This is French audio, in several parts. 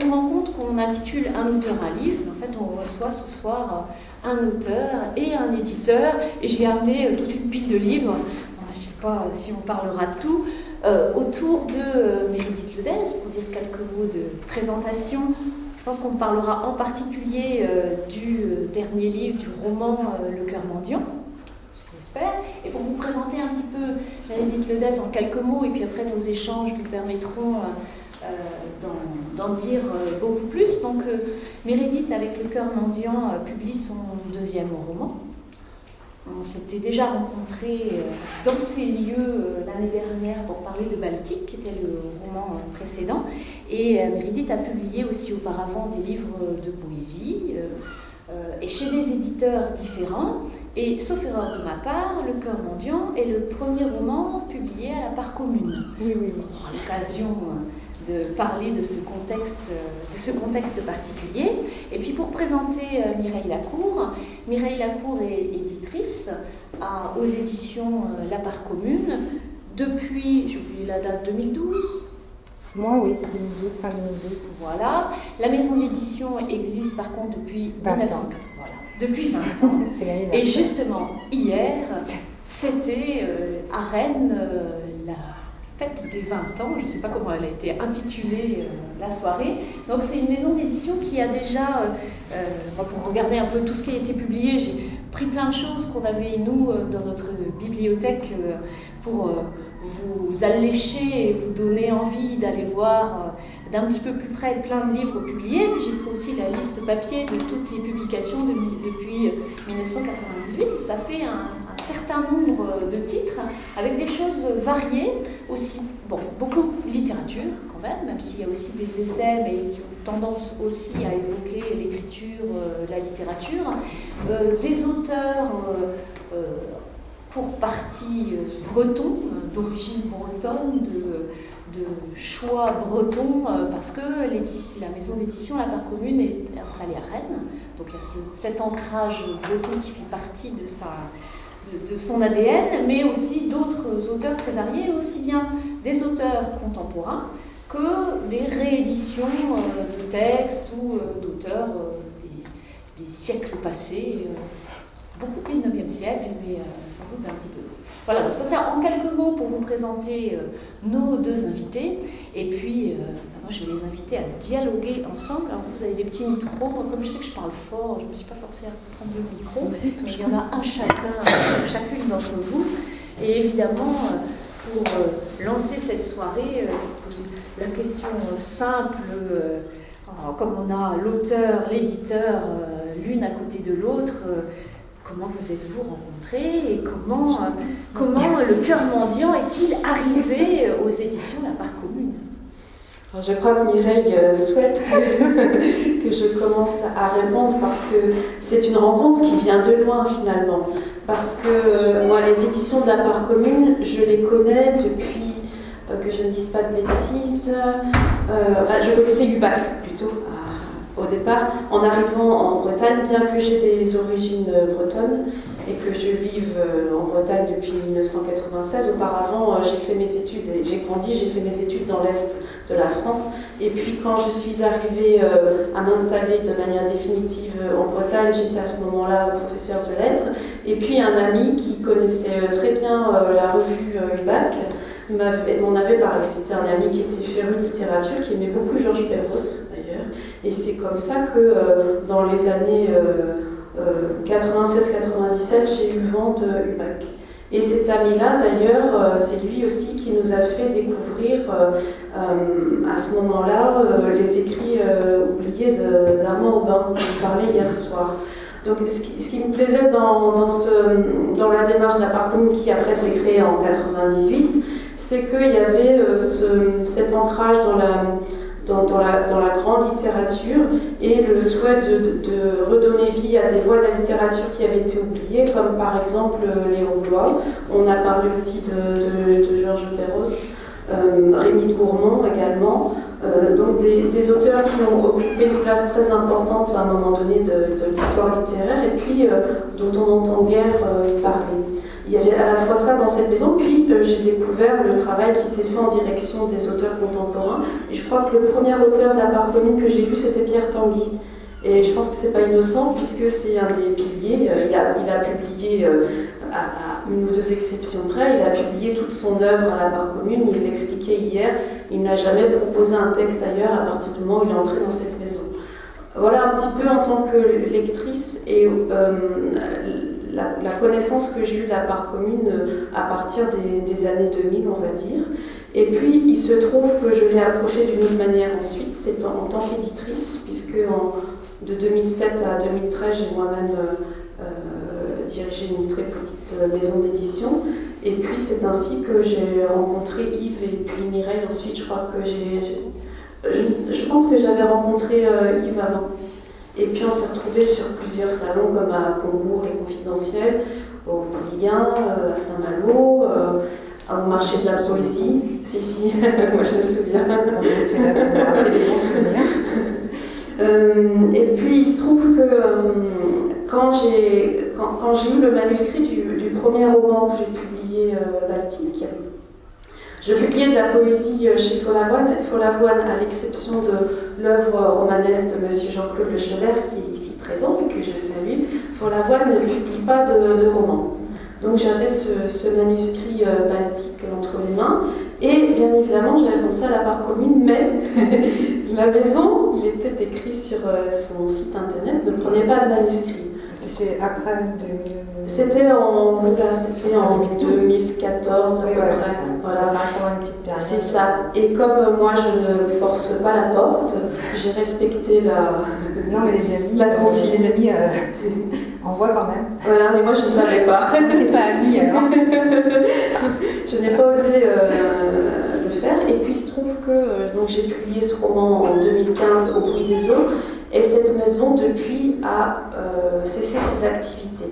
une rencontre qu'on intitule Un auteur, un livre. En fait, on reçoit ce soir un auteur et un éditeur. Et j'ai amené toute une pile de livres. Je ne sais pas si on parlera de tout. Autour de Meredith Ledez, pour dire quelques mots de présentation. Je pense qu'on parlera en particulier du dernier livre, du roman Le cœur mendiant. Et pour vous présenter un petit peu Meredith Ledez en quelques mots, et puis après nos échanges vous permettront d'en dire beaucoup plus. Donc Meredith, avec Le cœur mendiant, publie son deuxième roman. On s'était déjà rencontrés dans ces lieux l'année dernière pour parler de Baltique, qui était le roman précédent. Et Meredith a publié aussi auparavant des livres de poésie, et chez des éditeurs différents. Et sauf erreur de ma part, Le cœur mendiant est le premier roman publié à la part commune. Oui. À l'occasion de parler de ce contexte particulier. Et puis pour présenter Mireille Lacour est éditrice aux éditions La Part Commune depuis, j'ai oublié la date, 2012. Moi, oui, 2012, fin 2012. Voilà. La maison d'édition existe par contre depuis 20 1980. ans. Voilà. Depuis 20 ans. C'est l'anniversaire. Et justement, hier, c'était à Rennes la fête des 20 ans. Je ne sais pas comment elle a été intitulée la soirée. Donc c'est une maison d'édition qui a déjà, pour regarder un peu tout ce qui a été publié, j'ai pris plein de choses qu'on avait nous dans notre bibliothèque pour vous allécher et vous donner envie d'aller voir d'un petit peu plus près plein de livres publiés. Puis j'ai pris aussi la liste papier de toutes les publications depuis 1998. Et ça fait un certain nombre de titres avec des choses variées aussi. Bon, beaucoup de littérature quand même s'il y a aussi des essais, mais qui ont tendance aussi à évoquer l'écriture, la littérature. Des auteurs pour partie bretons, d'origine bretonne, de choix bretons, parce que la maison d'édition La Part Commune est installée à Rennes. Donc il y a cet ancrage breton qui fait partie de son ADN, mais aussi d'autres auteurs très variés, aussi bien des auteurs contemporains que des rééditions de textes ou d'auteurs des siècles passés, beaucoup du 19e siècle, mais sans doute un petit peu. Voilà, donc ça c'est en quelques mots pour vous présenter nos deux invités. Et puis, moi je vais les inviter à dialoguer ensemble. Alors vous avez des petits micros. Moi, comme je sais que je parle fort, je ne me suis pas forcée à prendre le micro. Mais il y en a un chacune d'entre vous. Et évidemment, pour lancer cette soirée, poser la question simple, comme on a l'auteur, l'éditeur, l'une à côté de l'autre, comment vous êtes-vous rencontrés et comment Le cœur mendiant est-il arrivé aux éditions La Part Commune? Alors, je crois que Mireille souhaite que je commence à répondre parce que c'est une rencontre qui vient de loin finalement. Parce que moi, les éditions de La Part Commune, je les connais depuis, que je ne dise pas de bêtises, je connaissais UBAC plutôt. Au départ, en arrivant en Bretagne, bien que j'ai des origines bretonnes et que je vive en Bretagne depuis 1996, auparavant j'ai fait mes études, j'ai grandi, j'ai fait mes études dans l'Est de la France. Et puis quand je suis arrivée à m'installer de manière définitive en Bretagne, j'étais à ce moment-là professeur de lettres. Et puis un ami qui connaissait très bien la revue UBAC m'en avait parlé. C'était un ami qui était féru de littérature, qui aimait beaucoup Georges Perros d'ailleurs. Et c'est comme ça que dans les années 96-97, j'ai eu vent de UBAC. Et cet ami-là, d'ailleurs, c'est lui aussi qui nous a fait découvrir à ce moment-là les écrits oubliés d'Armand Aubin, dont je parlais hier soir. Donc ce qui me plaisait dans la démarche de La Part Commune, qui après s'est créée en 98, c'est qu'il y avait cet ancrage dans la grande littérature et le souhait de redonner vie à des voix de la littérature qui avaient été oubliées, comme par exemple Léon Blois. On a parlé aussi de Georges Perros, Rémy de Gourmont également, donc des auteurs qui ont occupé une place très importante à un moment donné de l'histoire littéraire et puis dont on n'entend guère parler. Il y avait à la fois ça dans cette maison, puis j'ai découvert le travail qui était fait en direction des auteurs contemporains. Et je crois que le premier auteur de la part commune que j'ai lu, c'était Pierre Tanguy. Et je pense que c'est pas innocent puisque c'est un des piliers. Il a publié, à une ou deux exceptions près, il a publié toute son œuvre à la part commune. Il l'expliquait hier, il n'a jamais proposé un texte ailleurs à partir du moment où il est entré dans cette maison. Voilà un petit peu en tant que lectrice et la connaissance que j'ai eue de la part commune à partir des années 2000, on va dire. Et puis, il se trouve que je l'ai approchée d'une autre manière ensuite, c'est en tant qu'éditrice, puisque de 2007 à 2013, j'ai moi-même dirigé une très petite maison d'édition. Et puis, c'est ainsi que j'ai rencontré Yves et puis Mireille ensuite. Je crois que je pense que j'avais rencontré Yves avant. Et puis, on s'est retrouvés sur plusieurs salons, comme à Concours, les Confidentiels, au Polygain, à Saint-Malo, au marché de la poésie. Si, moi je me souviens. Tu m'as rappelé des bons souvenirs. Et puis il se trouve que quand j'ai eu le manuscrit du premier roman que j'ai publié, Baltique, je publiais de la poésie chez Follavoine, à l'exception de l'œuvre romanesque de M. Jean-Claude Le Chever, qui est ici présent et que je salue. Follavoine ne publie pas de romans. Donc j'avais ce manuscrit baltique entre les mains, et bien évidemment j'avais pensé à la part commune, mais la maison, il était écrit sur son site internet, ne prenait pas de manuscrit. C'était après 2000... C'était en 2014 à peu près. Voilà. Ça a encore une petite période. C'est ça. Et comme moi je ne force pas la porte, j'ai respecté la... Non mais les amis, la consigne. Les amis envoient quand même. Voilà, mais moi je ne savais pas. T'es pas amie alors. Je n'ai pas osé le faire. Et puis il se trouve que donc, j'ai publié ce roman en 2015, Au bruit des eaux, et cette maison depuis a cessé ses activités.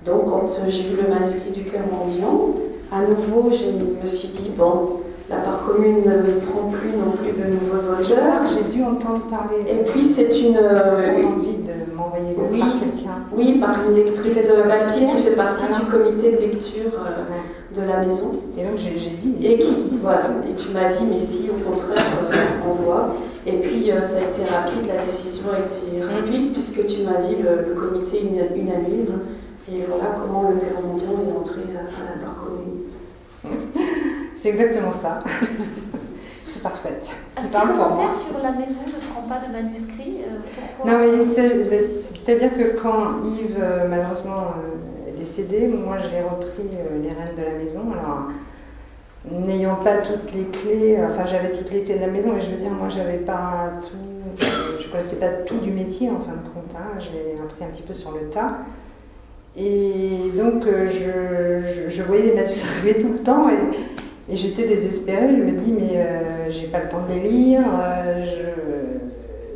Donc quand j'ai eu le manuscrit du Cœur mendiant, à nouveau je me suis dit, bon, la part commune ne prend plus non plus de nouveaux auteurs. J'ai dû entendre parler. Et puis c'est une envie de m'envoyer par quelqu'un. Oui, par une lectrice de Baltique qui fait partie du comité de lecture de la maison. Et donc j'ai dit, mais et tu m'as dit, mais si, au contraire, on envoie. Et puis ça a été rapide, la décision a été rapide, puisque tu m'as dit le comité unanime. Et voilà comment le Cœur mendiant est entré à la part commune. C'est exactement ça. C'est parfait. Un petit commentaire sur la maison ne prend pas de manuscrit. Pourquoi? Non, mais c'est-à-dire que quand Yves, malheureusement, est décédé, moi j'ai repris les rênes de la maison. Alors, n'ayant pas toutes les clés, enfin j'avais toutes les clés de la maison, mais je veux dire, moi j'avais pas tout, je connaissais pas tout du métier en fin de compte. J'ai appris un petit peu sur le tas. Et donc je voyais les manuscrits arriver tout le temps et j'étais désespérée. Je me dis mais j'ai pas le temps de les lire,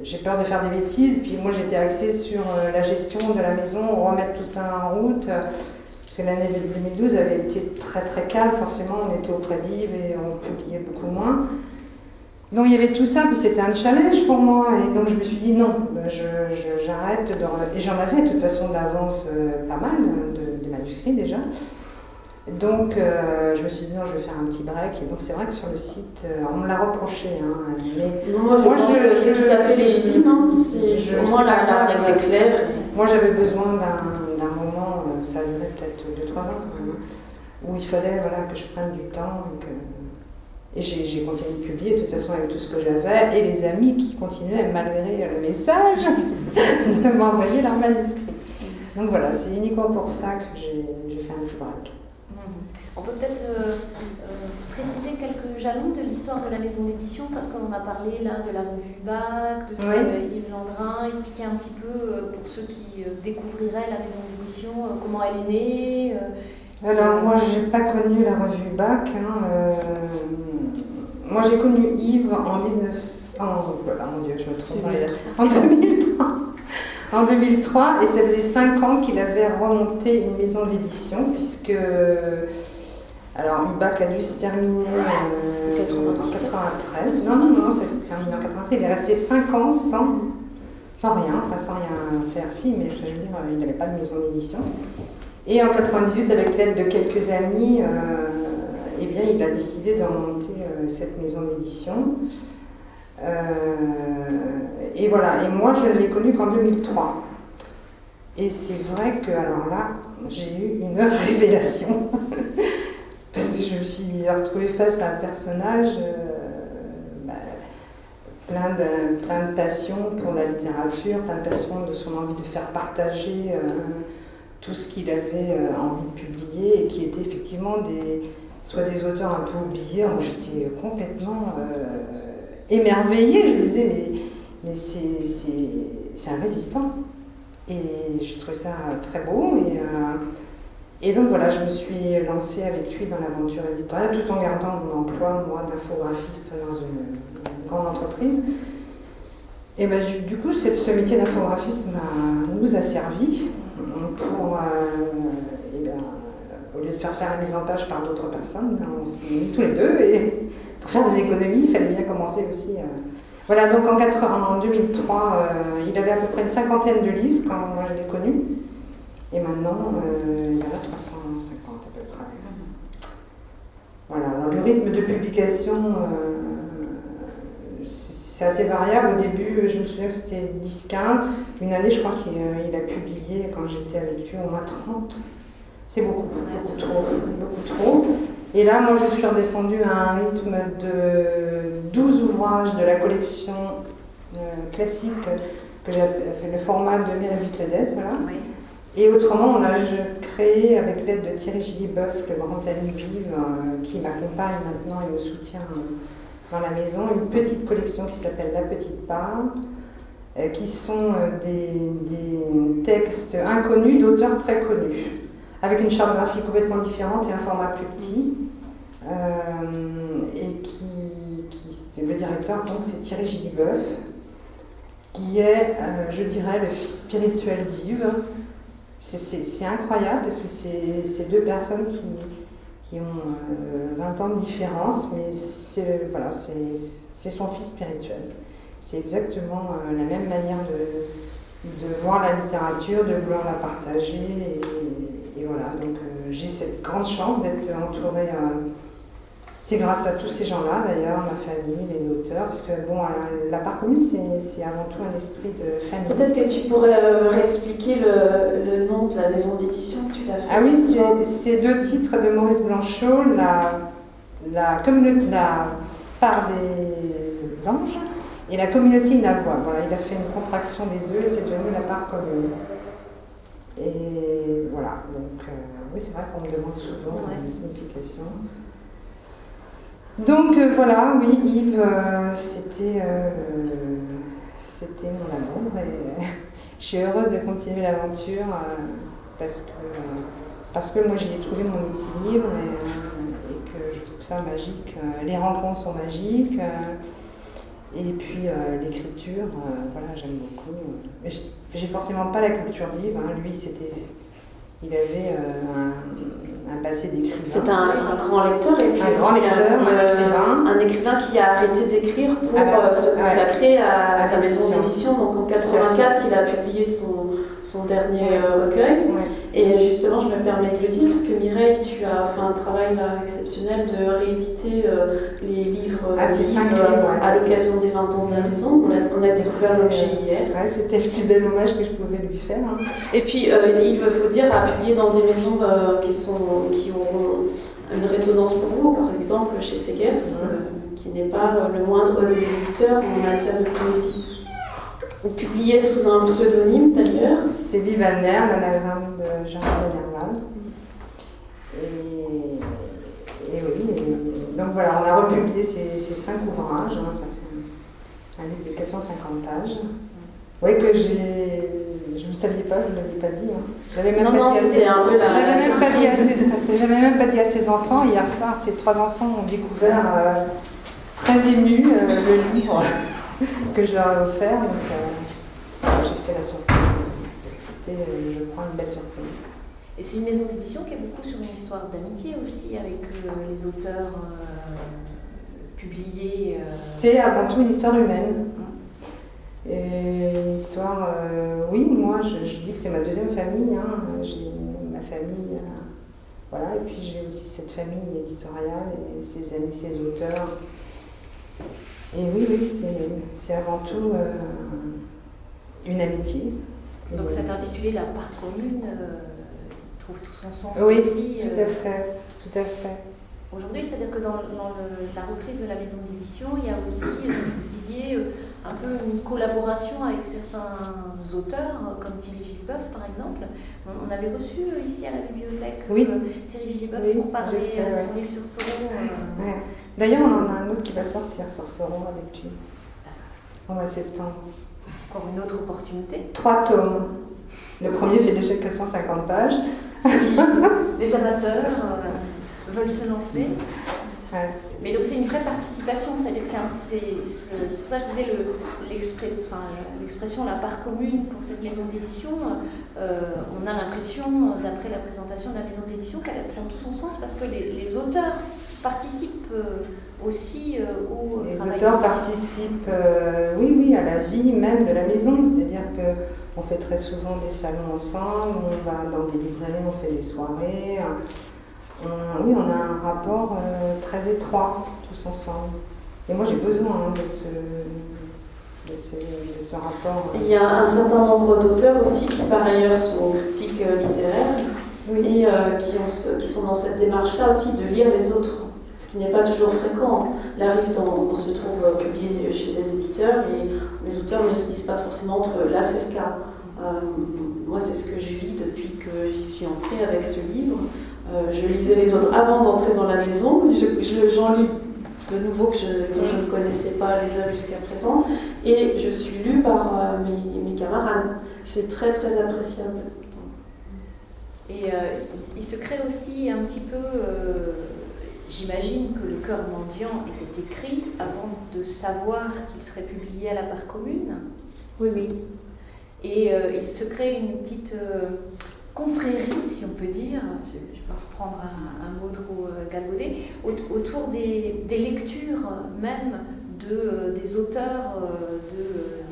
j'ai peur de faire des bêtises. Puis moi j'étais axée sur la gestion de la maison, remettre tout ça en route. Parce que l'année 2012 avait été très très calme, forcément on était auprès d'Yves et on publiait beaucoup moins. Donc il y avait tout ça, puis c'était un challenge pour moi, et donc je me suis dit non, j'arrête, et j'en avais de toute façon d'avance pas mal de manuscrits déjà. Donc je me suis dit non, je vais faire un petit break, et donc c'est vrai que sur le site, on me l'a reproché, mais moi je pense que c'est tout à fait légitime, pour moi la règle est claire. Moi j'avais besoin d'un moment, ça a duré peut-être 2-3 ans quand même, où il fallait que je prenne du temps, et j'ai continué de publier de toute façon avec tout ce que j'avais, et les amis qui continuaient malgré le message de m'envoyer leur manuscrit. Donc voilà, c'est uniquement pour ça que j'ai fait un petit break. On peut peut-être préciser quelques jalons de l'histoire de la maison d'édition, parce qu'on a parlé là de la revue BAC, de Yves Landrin, expliquer un petit peu pour ceux qui découvriraient la maison d'édition, comment elle est née. Alors moi j'ai pas connu la revue BAC, moi j'ai connu Yves en 2003. En 2003, et ça faisait 5 ans qu'il avait remonté une maison d'édition, puisque Alors, UBAC a dû se terminer en 93. Non, ça s'est terminé en 93. Il est resté 5 ans sans rien faire, si, mais je veux dire, il n'avait pas de maison d'édition. Et en 98, avec l'aide de quelques amis, eh bien, il a décidé de monter cette maison d'édition. Et voilà, et moi, je ne l'ai connu qu'en 2003. Et c'est vrai que, alors là, j'ai eu une révélation. Parce que je me suis retrouvée face à un personnage plein de passion pour la littérature, plein de passion de son envie de faire partager tout ce qu'il avait envie de publier et qui étaient effectivement soit des auteurs un peu oubliés. Moi, j'étais complètement émerveillée. Je me disais, mais c'est un résistant. Et je trouvais ça très beau. Et donc voilà, je me suis lancée avec lui dans l'aventure éditoriale tout en gardant mon emploi, moi, d'infographiste dans une grande entreprise. Et ben, du coup, ce métier d'infographiste nous a servi pour, au lieu de faire la mise en page par d'autres personnes, on s'est mis tous les deux et pour faire des économies, il fallait bien commencer aussi. Voilà, donc en 2003, il avait à peu près une 50aine de livres quand moi je l'ai connu. Et maintenant, il y en a 350 à peu près. Voilà, alors le rythme de publication, c'est assez variable. Au début, je me souviens que c'était 10-15. Une année, je crois qu'il a publié, quand j'étais avec lui, au moins 30. C'est beaucoup trop. Et là, moi, je suis redescendue à un rythme de 12 ouvrages de la collection classique que j'ai fait le format de Meredith Ledès, voilà. Oui. Et autrement, on a créé, avec l'aide de Thierry Gilliboeuf, le grand ami vive, qui m'accompagne maintenant et me soutient dans la maison, une petite collection qui s'appelle La Petite Part, qui sont des textes inconnus d'auteurs très connus, avec une chartographie complètement différente et un format plus petit. Et le directeur, donc, c'est Thierry Gilliboeuf, qui est, je dirais, le fils spirituel d'Yves. C'est incroyable parce que c'est deux personnes qui ont 20 ans de différence, mais c'est son fils spirituel. C'est exactement la même manière de voir la littérature, de vouloir la partager. Et voilà, donc j'ai cette grande chance d'être entourée. C'est grâce à tous ces gens-là, d'ailleurs, ma famille, les auteurs, parce que bon, la part commune, c'est avant tout un esprit de famille. Peut-être que tu pourrais réexpliquer le nom de la maison d'édition que tu l'as fait. Ah oui, c'est deux titres de Maurice Blanchot, la part des anges et la communauté Inavoie. Voilà, il a fait une contraction des deux et c'est devenu la part commune. Et voilà, donc oui, c'est vrai qu'on me demande souvent la signification. Donc voilà, oui, Yves, c'était mon amour et je suis heureuse de continuer l'aventure parce que moi j'y ai trouvé mon équilibre et que je trouve ça magique. Les rencontres sont magiques et puis l'écriture, voilà, j'aime beaucoup. Mais j'ai forcément pas la culture d'Yves, hein. Lui il avait un passé d'écrivain. C'est un grand lecteur et puis un écrivain qui a arrêté d'écrire pour se consacrer à sa maison d'édition. Donc en 1984, il a publié son dernier recueil. Ouais. Et justement, je me permets de le dire, parce que Mireille, tu as fait un travail là, exceptionnel de rééditer les livres à l'occasion des 20 ans de la maison. On a découvert l'objet hier. Ouais, c'était le plus bel hommage que je pouvais lui faire. Hein. Et puis, il faut dire, a publié dans des maisons qui auront une résonance pour vous, par exemple chez Segers, qui n'est pas le moindre des éditeurs en matière de poésie. Vous publiez sous un pseudonyme d'ailleurs. C'est Vivalner, l'anagramme de Jean-Paul Nerval. Et oui, donc voilà, on a republié ces 5 ouvrages, hein, ça fait un livre de 450 pages. Oui, que je ne savais pas, je ne l'avais pas dit. Hein. C'était un peu j'avais même pas dit à ses enfants. Hier soir, ces 3 enfants ont découvert, très émus, le livre que je leur ai offert. Donc, j'ai fait la surprise. C'était, je crois, une belle surprise. Et c'est une maison d'édition qui est beaucoup sur une histoire d'amitié aussi, avec les auteurs publiés. C'est avant tout une histoire humaine. Et une histoire, oui, moi je dis que c'est ma deuxième famille. Hein. J'ai ma famille, voilà, et puis j'ai aussi cette famille éditoriale et ses amis, ses auteurs. Et oui, c'est avant tout une amitié. Donc cet intitulé, La part commune, trouve tout son sens oui, aussi. Tout à fait, tout à fait. Aujourd'hui, c'est-à-dire que dans la reprise de la maison d'édition, il y a aussi, vous disiez, un peu une collaboration avec certains auteurs, comme Thierry Gilbeuf par exemple. On avait reçu ici à la bibliothèque Thierry Gilbeuf pour parler de son livre sur Sauron. Ouais. D'ailleurs, on en a un autre qui va sortir sur Sauron avec lui, au mois de septembre. Encore une autre opportunité. 3 tomes. Le premier fait déjà 450 pages. Si les amateurs veulent se lancer. Ouais. Mais donc c'est une vraie participation, c'est-à-dire que c'est pour ça que je disais l'expression la part commune pour cette maison d'édition. On a l'impression, d'après la présentation de la maison d'édition, qu'elle prend tout son sens parce que les auteurs participent aussi au Les travail. Les auteurs participent, oui, à la vie même de la maison, c'est-à-dire qu'on fait très souvent des salons ensemble, on va dans des librairies, on fait des soirées. Oui, on a un rapport très étroit, tous ensemble. Et moi, j'ai besoin de ce rapport. Il y a un certain nombre d'auteurs aussi qui, par ailleurs, sont critiques littéraires et qui sont dans cette démarche-là aussi de lire les autres, ce qui n'est pas toujours fréquent. La Rive on se trouve publié chez des éditeurs et les auteurs ne se lisent pas forcément entre eux. Là, c'est le cas. Moi, c'est ce que je vis depuis que j'y suis entrée avec ce livre. Je lisais les autres avant d'entrer dans la maison. J'en lis de nouveau dont je ne connaissais pas les œuvres jusqu'à présent. Et je suis lue par mes camarades. C'est très, très appréciable. Et il se crée aussi un petit peu... J'imagine que Le Cœur mendiant était écrit avant de savoir qu'il serait publié à la part commune. Oui. Et il se crée une petite confrérie, si on peut dire, je vais pas reprendre un mot trop galvaudé, autour des lectures même des auteurs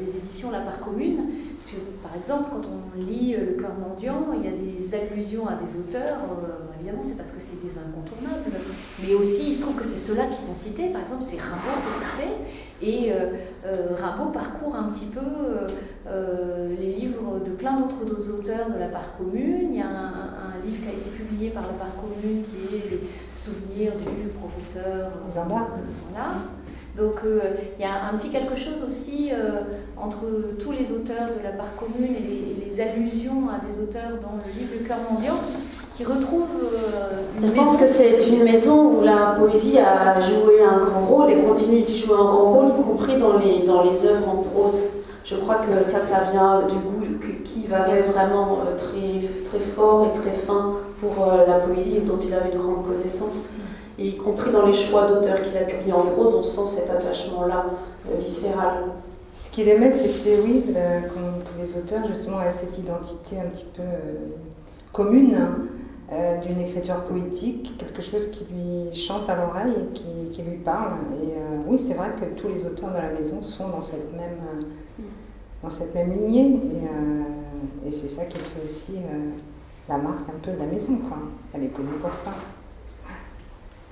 des éditions La Part Commune. Parce que, par exemple, quand on lit Le Cœur mendiant, il y a des allusions à des auteurs, évidemment c'est parce que c'est des incontournables, mais aussi il se trouve que c'est ceux-là qui sont cités. Par exemple, c'est Rimbaud qui est cité, et Rimbaud parcourt un petit peu les livres de plein d'autres auteurs de La Part Commune. Il y a un livre qui a été publié par La Part Commune qui est Les souvenirs du professeur Zamba. Voilà. Donc il y a un petit quelque chose aussi entre tous les auteurs de La Part Commune et les allusions à des auteurs dans le livre Le Cœur mendiant qui retrouvent Je pense que c'est une maison où la poésie a joué un grand rôle et continue d'y jouer un grand rôle, y compris dans les œuvres en prose. Je crois que ça vient du goût qu'Yves avait vraiment très, très fort et très fin pour la poésie et dont il avait une grande connaissance. Et y compris dans les choix d'auteurs qu'il a publiés en prose, on sent cet attachement-là viscéral. Ce qu'il aimait, c'était, que les auteurs, justement, aient cette identité un petit peu commune d'une écriture poétique, quelque chose qui lui chante à l'oreille et qui lui parle. Et oui, c'est vrai que tous les auteurs de la maison sont dans cette même lignée. Et c'est ça qui fait aussi la marque un peu de la maison, quoi. Elle est connue pour ça.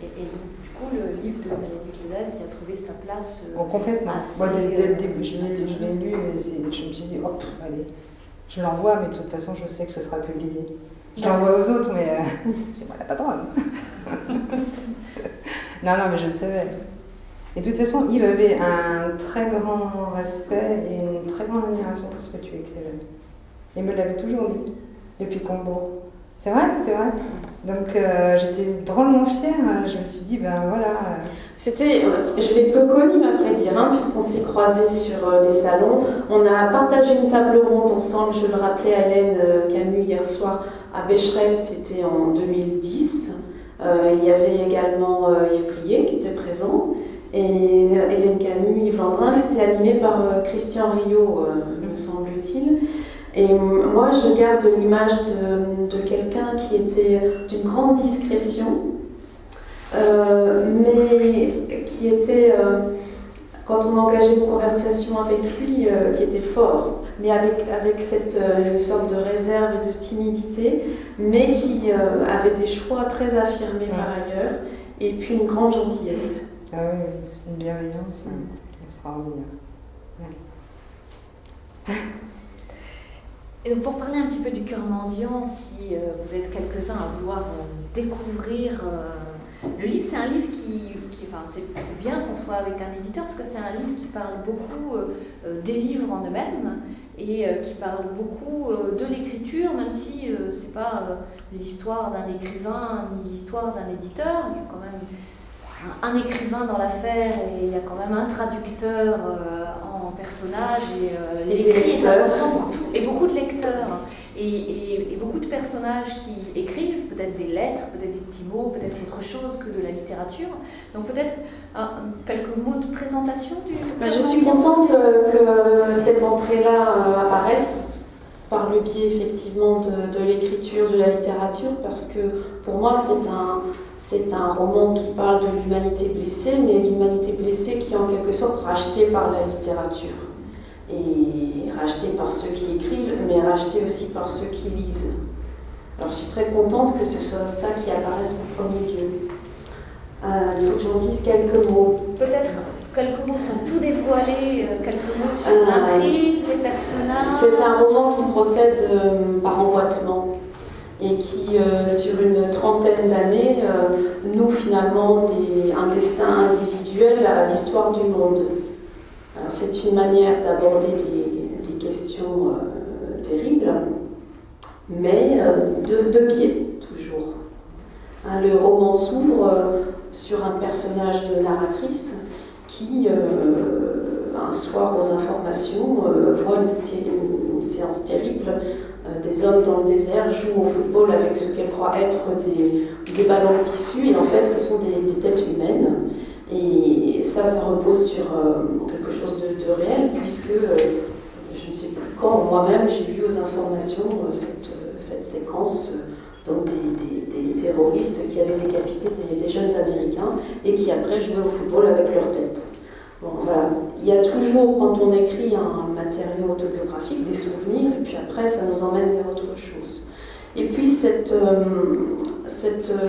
Et du coup, le livre de Bénédicte Ledez, il a trouvé sa place complètement. assez... Moi, dès le début, je l'ai lu et je me suis dit, hop, allez, je l'envoie, mais de toute façon, je sais que ce sera publié. Je l'envoie aux autres, mais c'est moi la patronne. non, mais je le savais. Et de toute façon, Yves avait un très grand respect et une très grande admiration pour ce que tu écrivais. Il me l'avait toujours dit, depuis Combo. C'est vrai. Donc j'étais drôlement fière. Je me suis dit, ben voilà. Je l'ai peu connu, à vrai dire, puisqu'on s'est croisés sur des salons. On a partagé une table ronde ensemble, je le rappelais à Hélène Camus hier soir, à Becherel, c'était en 2010. Il y avait également Yves Plié qui était présent. Et Hélène Camus, Yves Landrin, c'était animé par Christian Rio, me semble-t-il. Et moi, je garde l'image de quelqu'un qui était d'une grande discrétion, mais qui était, quand on engageait une conversation avec lui, qui était fort, mais avec cette une sorte de réserve et de timidité, mais qui avait des choix très affirmés par ailleurs, et puis une grande gentillesse. Ah oui, une bienveillance extraordinaire. Ouais. Et donc pour parler un petit peu du cœur mendiant, si vous êtes quelques-uns à vouloir découvrir le livre, c'est un livre enfin, c'est bien qu'on soit avec un éditeur parce que c'est un livre qui parle beaucoup des livres en eux-mêmes et qui parle beaucoup de l'écriture, même si c'est pas l'histoire d'un écrivain ni l'histoire d'un éditeur. Il y a quand même un écrivain dans l'affaire et il y a quand même un traducteur en personnage et l'écrit est important pour tout, et beaucoup de lecteurs et beaucoup de personnages qui écrivent peut-être des lettres, peut-être des petits mots, peut-être autre chose que de la littérature. Donc peut-être quelques mots de présentation du... Je suis contente que cette entrée-là apparaisse par le biais effectivement de l'écriture, de la littérature, parce que pour moi c'est un roman qui parle de l'humanité blessée, mais l'humanité blessée qui est en quelque sorte rachetée par la littérature. Et rachetée par ceux qui écrivent, mais rachetée aussi par ceux qui lisent. Alors je suis très contente que ce soit ça qui apparaisse en premier lieu. Il faut que j'en dise quelques mots. Peut-être quelques mots sans tout dévoiler, quelques mots sur l'intrigue, les personnages. C'est un roman qui procède par emboîtement et qui, sur une trentaine d'années, noue finalement un destin individuel à l'histoire du monde. Alors, c'est une manière d'aborder des questions terribles, mais de biais, toujours. Le roman s'ouvre sur un personnage de narratrice qui, un soir aux informations, voit une séance terrible. Des hommes dans le désert jouent au football avec ce qu'elle croit être des ballons de tissu, et en fait ce sont des têtes humaines. Et ça repose sur quelque chose de réel, puisque je ne sais plus quand, moi-même j'ai vu aux informations cette séquence donc des terroristes qui avaient décapité des jeunes Américains et qui après jouaient au football avec leur tête. Bon, voilà. Il y a toujours, quand on écrit un matériau autobiographique, des souvenirs, et puis après, ça nous emmène vers autre chose. Et puis, cette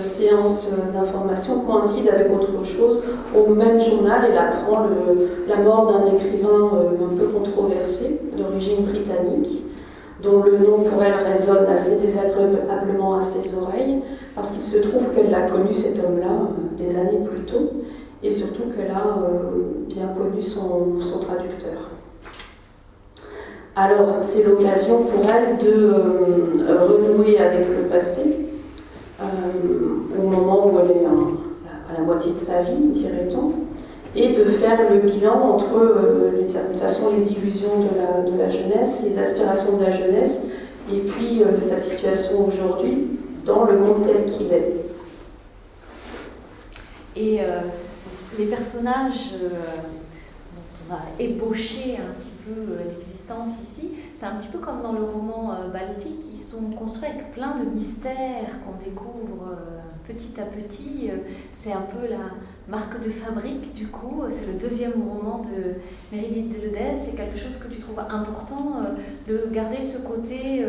séance d'information coïncide avec autre chose. Au même journal, elle apprend la mort d'un écrivain un peu controversé, d'origine britannique, dont le nom pour elle résonne assez désagréablement à ses oreilles, parce qu'il se trouve qu'elle l'a connu, cet homme-là, des années plus tôt, et surtout qu'elle a bien connu son traducteur. Alors, c'est l'occasion pour elle de renouer avec le passé, au moment où elle est à la moitié de sa vie, dirait-on, et de faire le bilan entre, d'une certaine façon, les illusions de la jeunesse, les aspirations de la jeunesse, et puis sa situation aujourd'hui dans le monde tel qu'il est. Et les personnages dont on a ébauché un petit peu l'existence ici, c'est un petit peu comme dans le roman Baltique, ils sont construits avec plein de mystères qu'on découvre petit à petit. C'est un peu la marque de fabrique du coup, c'est le deuxième roman de Meredith Deleuze, c'est quelque chose que tu trouves important, de garder ce côté,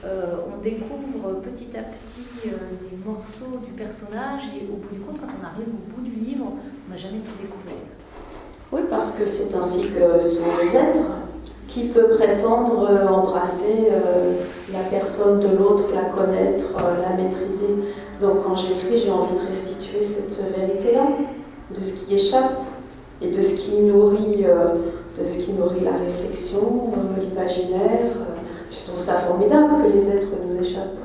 on découvre petit à petit des morceaux du personnage et au bout du compte, quand on arrive au bout du livre, on n'a jamais tout découvert. Oui, parce que c'est ainsi que sont les êtres. Qui peut prétendre embrasser la personne de l'autre, la connaître, la maîtriser. Donc quand j'écris, j'ai envie de restituer cette vérité-là, de ce qui échappe et de ce qui nourrit la réflexion, l'imaginaire. Je trouve ça formidable que les êtres nous échappent.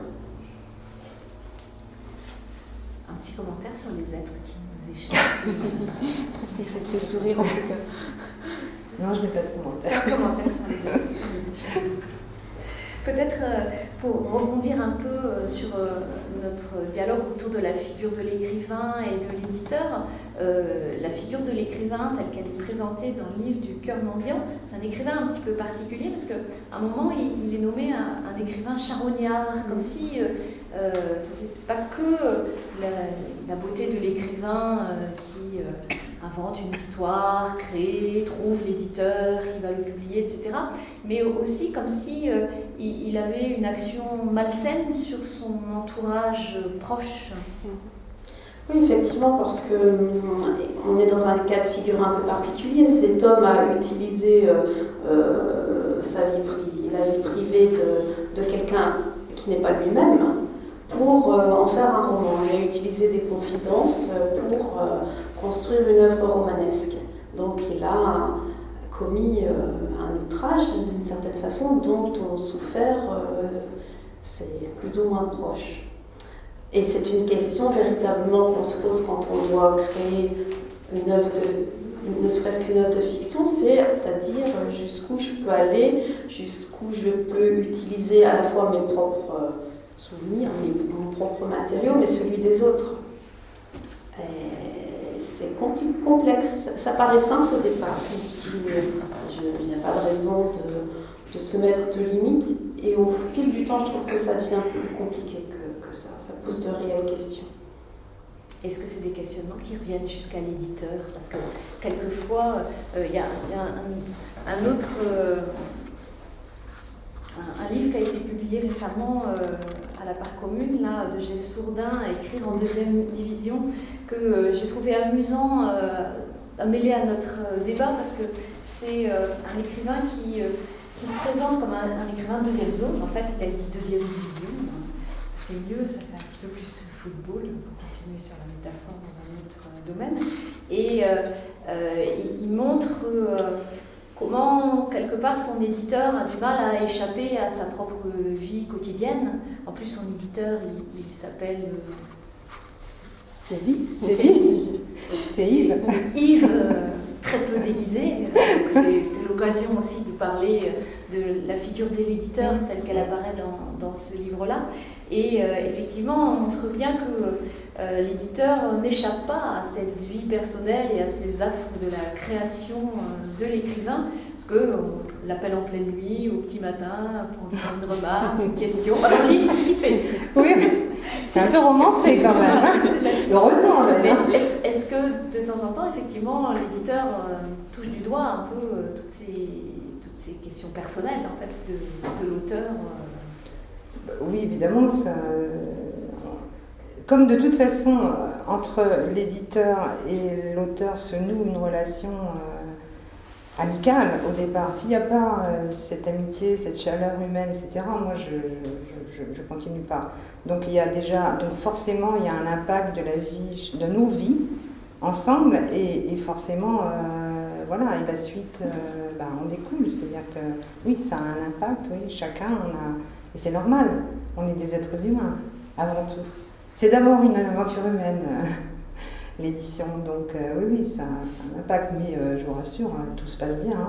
Un petit commentaire sur les êtres qui nous échappent. Et ça te fait sourire en tout cas. Non, je n'ai pas de commentaire. Pas de commentaire sur les êtres qui nous échappent. Peut-être pour rebondir un peu sur notre dialogue autour de la figure de l'écrivain et de l'éditeur, la figure de l'écrivain telle qu'elle est présentée dans le livre du Cœur mendiant. C'est un écrivain un petit peu particulier parce qu'à un moment, il est nommé un écrivain charognard, comme si c'est pas que la beauté de l'écrivain qui invente une histoire, crée, trouve l'éditeur qui va le publier, etc. Mais aussi comme si il avait une action malsaine sur son entourage proche. Oui, effectivement, parce qu'on est dans un cas de figure un peu particulier. Cet homme a utilisé la vie privée de quelqu'un qui n'est pas lui-même pour en faire un roman. Il a utilisé des confidences pour construire une œuvre romanesque. Donc il a commis un outrage d'une certaine façon dont ont souffert ses plus ou moins proches. Et c'est une question véritablement qu'on se pose quand on doit créer une œuvre ne serait-ce qu'une œuvre de fiction, c'est-à-dire jusqu'où je peux aller, jusqu'où je peux utiliser à la fois mes propres souvenirs, mon propre matériau, mais celui des autres. Et c'est complexe. Ça paraît simple au départ. Il n'y a pas de raison de se mettre de limites. Et au fil du temps, je trouve que ça devient plus compliqué que ça. Ça pose de réelles questions. Est-ce que c'est des questionnements qui reviennent jusqu'à l'éditeur? Parce que quelquefois, il y a un autre... un livre qui a été publié récemment à la Part Commune, là, de Jeff Sourdin, à écrire en 2e division, que j'ai trouvé amusant à mêler à notre débat, parce que c'est un écrivain qui se présente comme un écrivain de 2e zone. En fait, il a dit 2e division. Ça fait mieux, ça fait un petit peu plus football. On va continuer sur la métaphore dans un autre domaine. Et il montre comment, quelque part, son éditeur a du mal à échapper à sa propre vie quotidienne. En plus, son éditeur, il s'appelle... C'est Yves. Yves, très peu déguisé. C'est l'occasion aussi de parler de la figure de l'éditeur telle qu'elle apparaît dans ce livre-là. Et effectivement, on montre bien que l'éditeur n'échappe pas à cette vie personnelle et à ces affres de la création de l'écrivain, parce qu'on l'appelle en pleine nuit, au petit matin, pour lui faire une remarque, une question. Dans le livre, c'est ce qu'il fait. Oui, c'est un peu romancé quand même. Heureusement d'ailleurs. Est-ce que de temps en temps, effectivement, l'éditeur touche du doigt un peu toutes ces questions personnelles en fait, de l'auteur Oui, évidemment, ça... Comme de toute façon, entre l'éditeur et l'auteur se noue une relation amicale au départ. S'il n'y a pas cette amitié, cette chaleur humaine, etc., moi je continue pas. Donc forcément il y a un impact de la vie, de nos vies ensemble, et forcément voilà, et la suite on découle. C'est-à-dire que oui, ça a un impact, oui, chacun et c'est normal, on est des êtres humains avant tout. C'est d'abord une aventure humaine. L'édition, donc oui, ça a un impact, mais je vous rassure, tout se passe bien.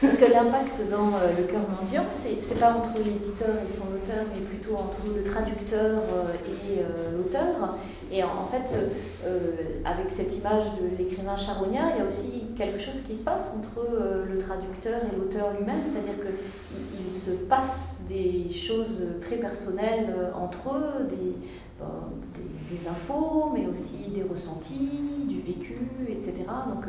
Parce que l'impact dans Le Cœur mendiant, c'est pas entre l'éditeur et son auteur, mais plutôt entre le traducteur et l'auteur. Et en fait, avec cette image de l'écrivain charognard, il y a aussi quelque chose qui se passe entre le traducteur et l'auteur lui-même, c'est-à-dire qu'il se passe des choses très personnelles entre eux, des infos, mais aussi des ressentis, du vécu, etc. Donc,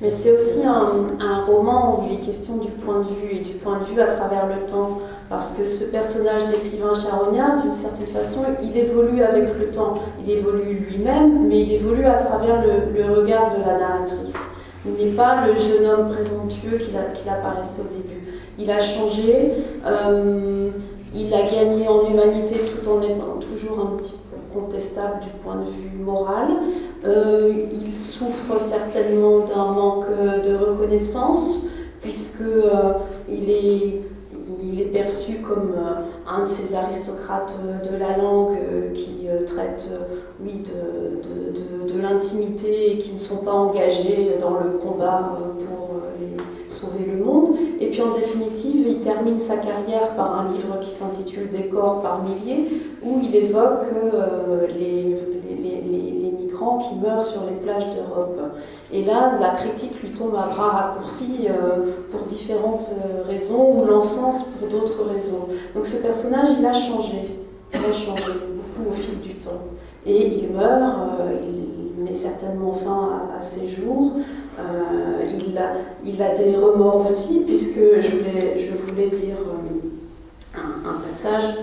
mais c'est aussi un roman où il est question du point de vue, et du point de vue à travers le temps, parce que ce personnage d'écrivain charognard, d'une certaine façon, il évolue avec le temps. Il évolue lui-même, mais il évolue à travers le regard de la narratrice. Il n'est pas le jeune homme présomptueux qu'il apparaissait au début. Il a changé, il a gagné en humanité tout en étant toujours un petit peu contestable du point de vue moral. Il souffre certainement d'un manque de reconnaissance, puisqu'il est perçu comme un de ces aristocrates de la langue qui traitent de l'intimité et qui ne sont pas engagés dans le combat pour sauver le monde. Et puis en définitive, il termine sa carrière par un livre qui s'intitule « Des corps par milliers » où il évoque les migrants enfants qui meurent sur les plages d'Europe. Et là, la critique lui tombe à bras raccourcis pour différentes raisons, ou l'encens pour d'autres raisons. Donc ce personnage, il a changé beaucoup au fil du temps. Et il meurt, il met certainement fin à ses jours. Il a des remords aussi, puisque je voulais dire un passage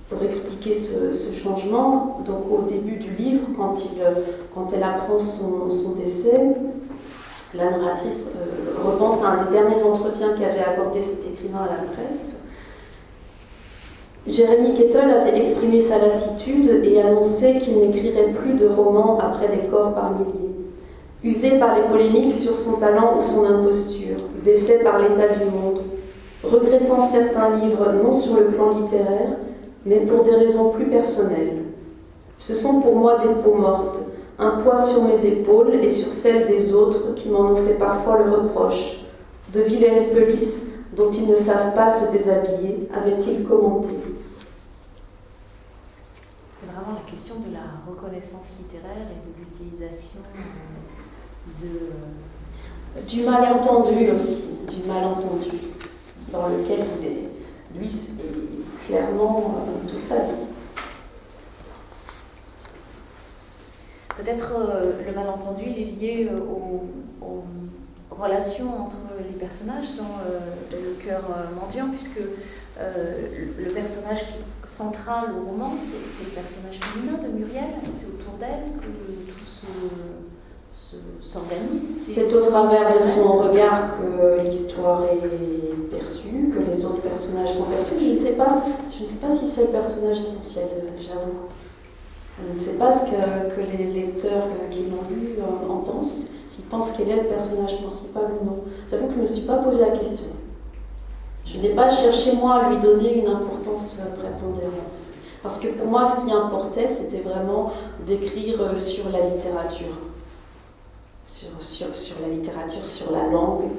pour expliquer ce changement. Donc au début du livre, quand elle apprend son décès, la narratrice repense à un des derniers entretiens qu'avait accordé cet écrivain à la presse. Jérémy Kettle avait exprimé sa lassitude et annoncé qu'il n'écrirait plus de romans après des corps par milliers. Usé par les polémiques sur son talent ou son imposture, défait par l'état du monde, regrettant certains livres non sur le plan littéraire, mais pour des raisons plus personnelles. Ce sont pour moi des peaux mortes, un poids sur mes épaules et sur celles des autres qui m'en ont fait parfois le reproche. De vilaines pelisses dont ils ne savent pas se déshabiller, avait-il commenté. C'est vraiment la question de la reconnaissance littéraire et de l'utilisation du malentendu aussi, du malentendu, dans lequel il est, lui, c'est clairement toute sa vie. Peut-être le malentendu il est lié aux relations entre les personnages dans le cœur mendiant, puisque le personnage central au roman, c'est le personnage féminin de Muriel, c'est autour d'elle que tout s'organise. C'est au travers de son regard que l'histoire est perçue, que les autres personnages sont perçus. Je ne sais pas si c'est le personnage essentiel, j'avoue. Je ne sais pas ce que les lecteurs qui l'ont lu en pensent, s'ils pensent qu'elle est le personnage principal ou non. J'avoue que je ne me suis pas posé la question. Je n'ai pas cherché, moi, à lui donner une importance prépondérante. Parce que pour moi, ce qui importait, c'était vraiment d'écrire sur la littérature. Sur la littérature, sur la langue,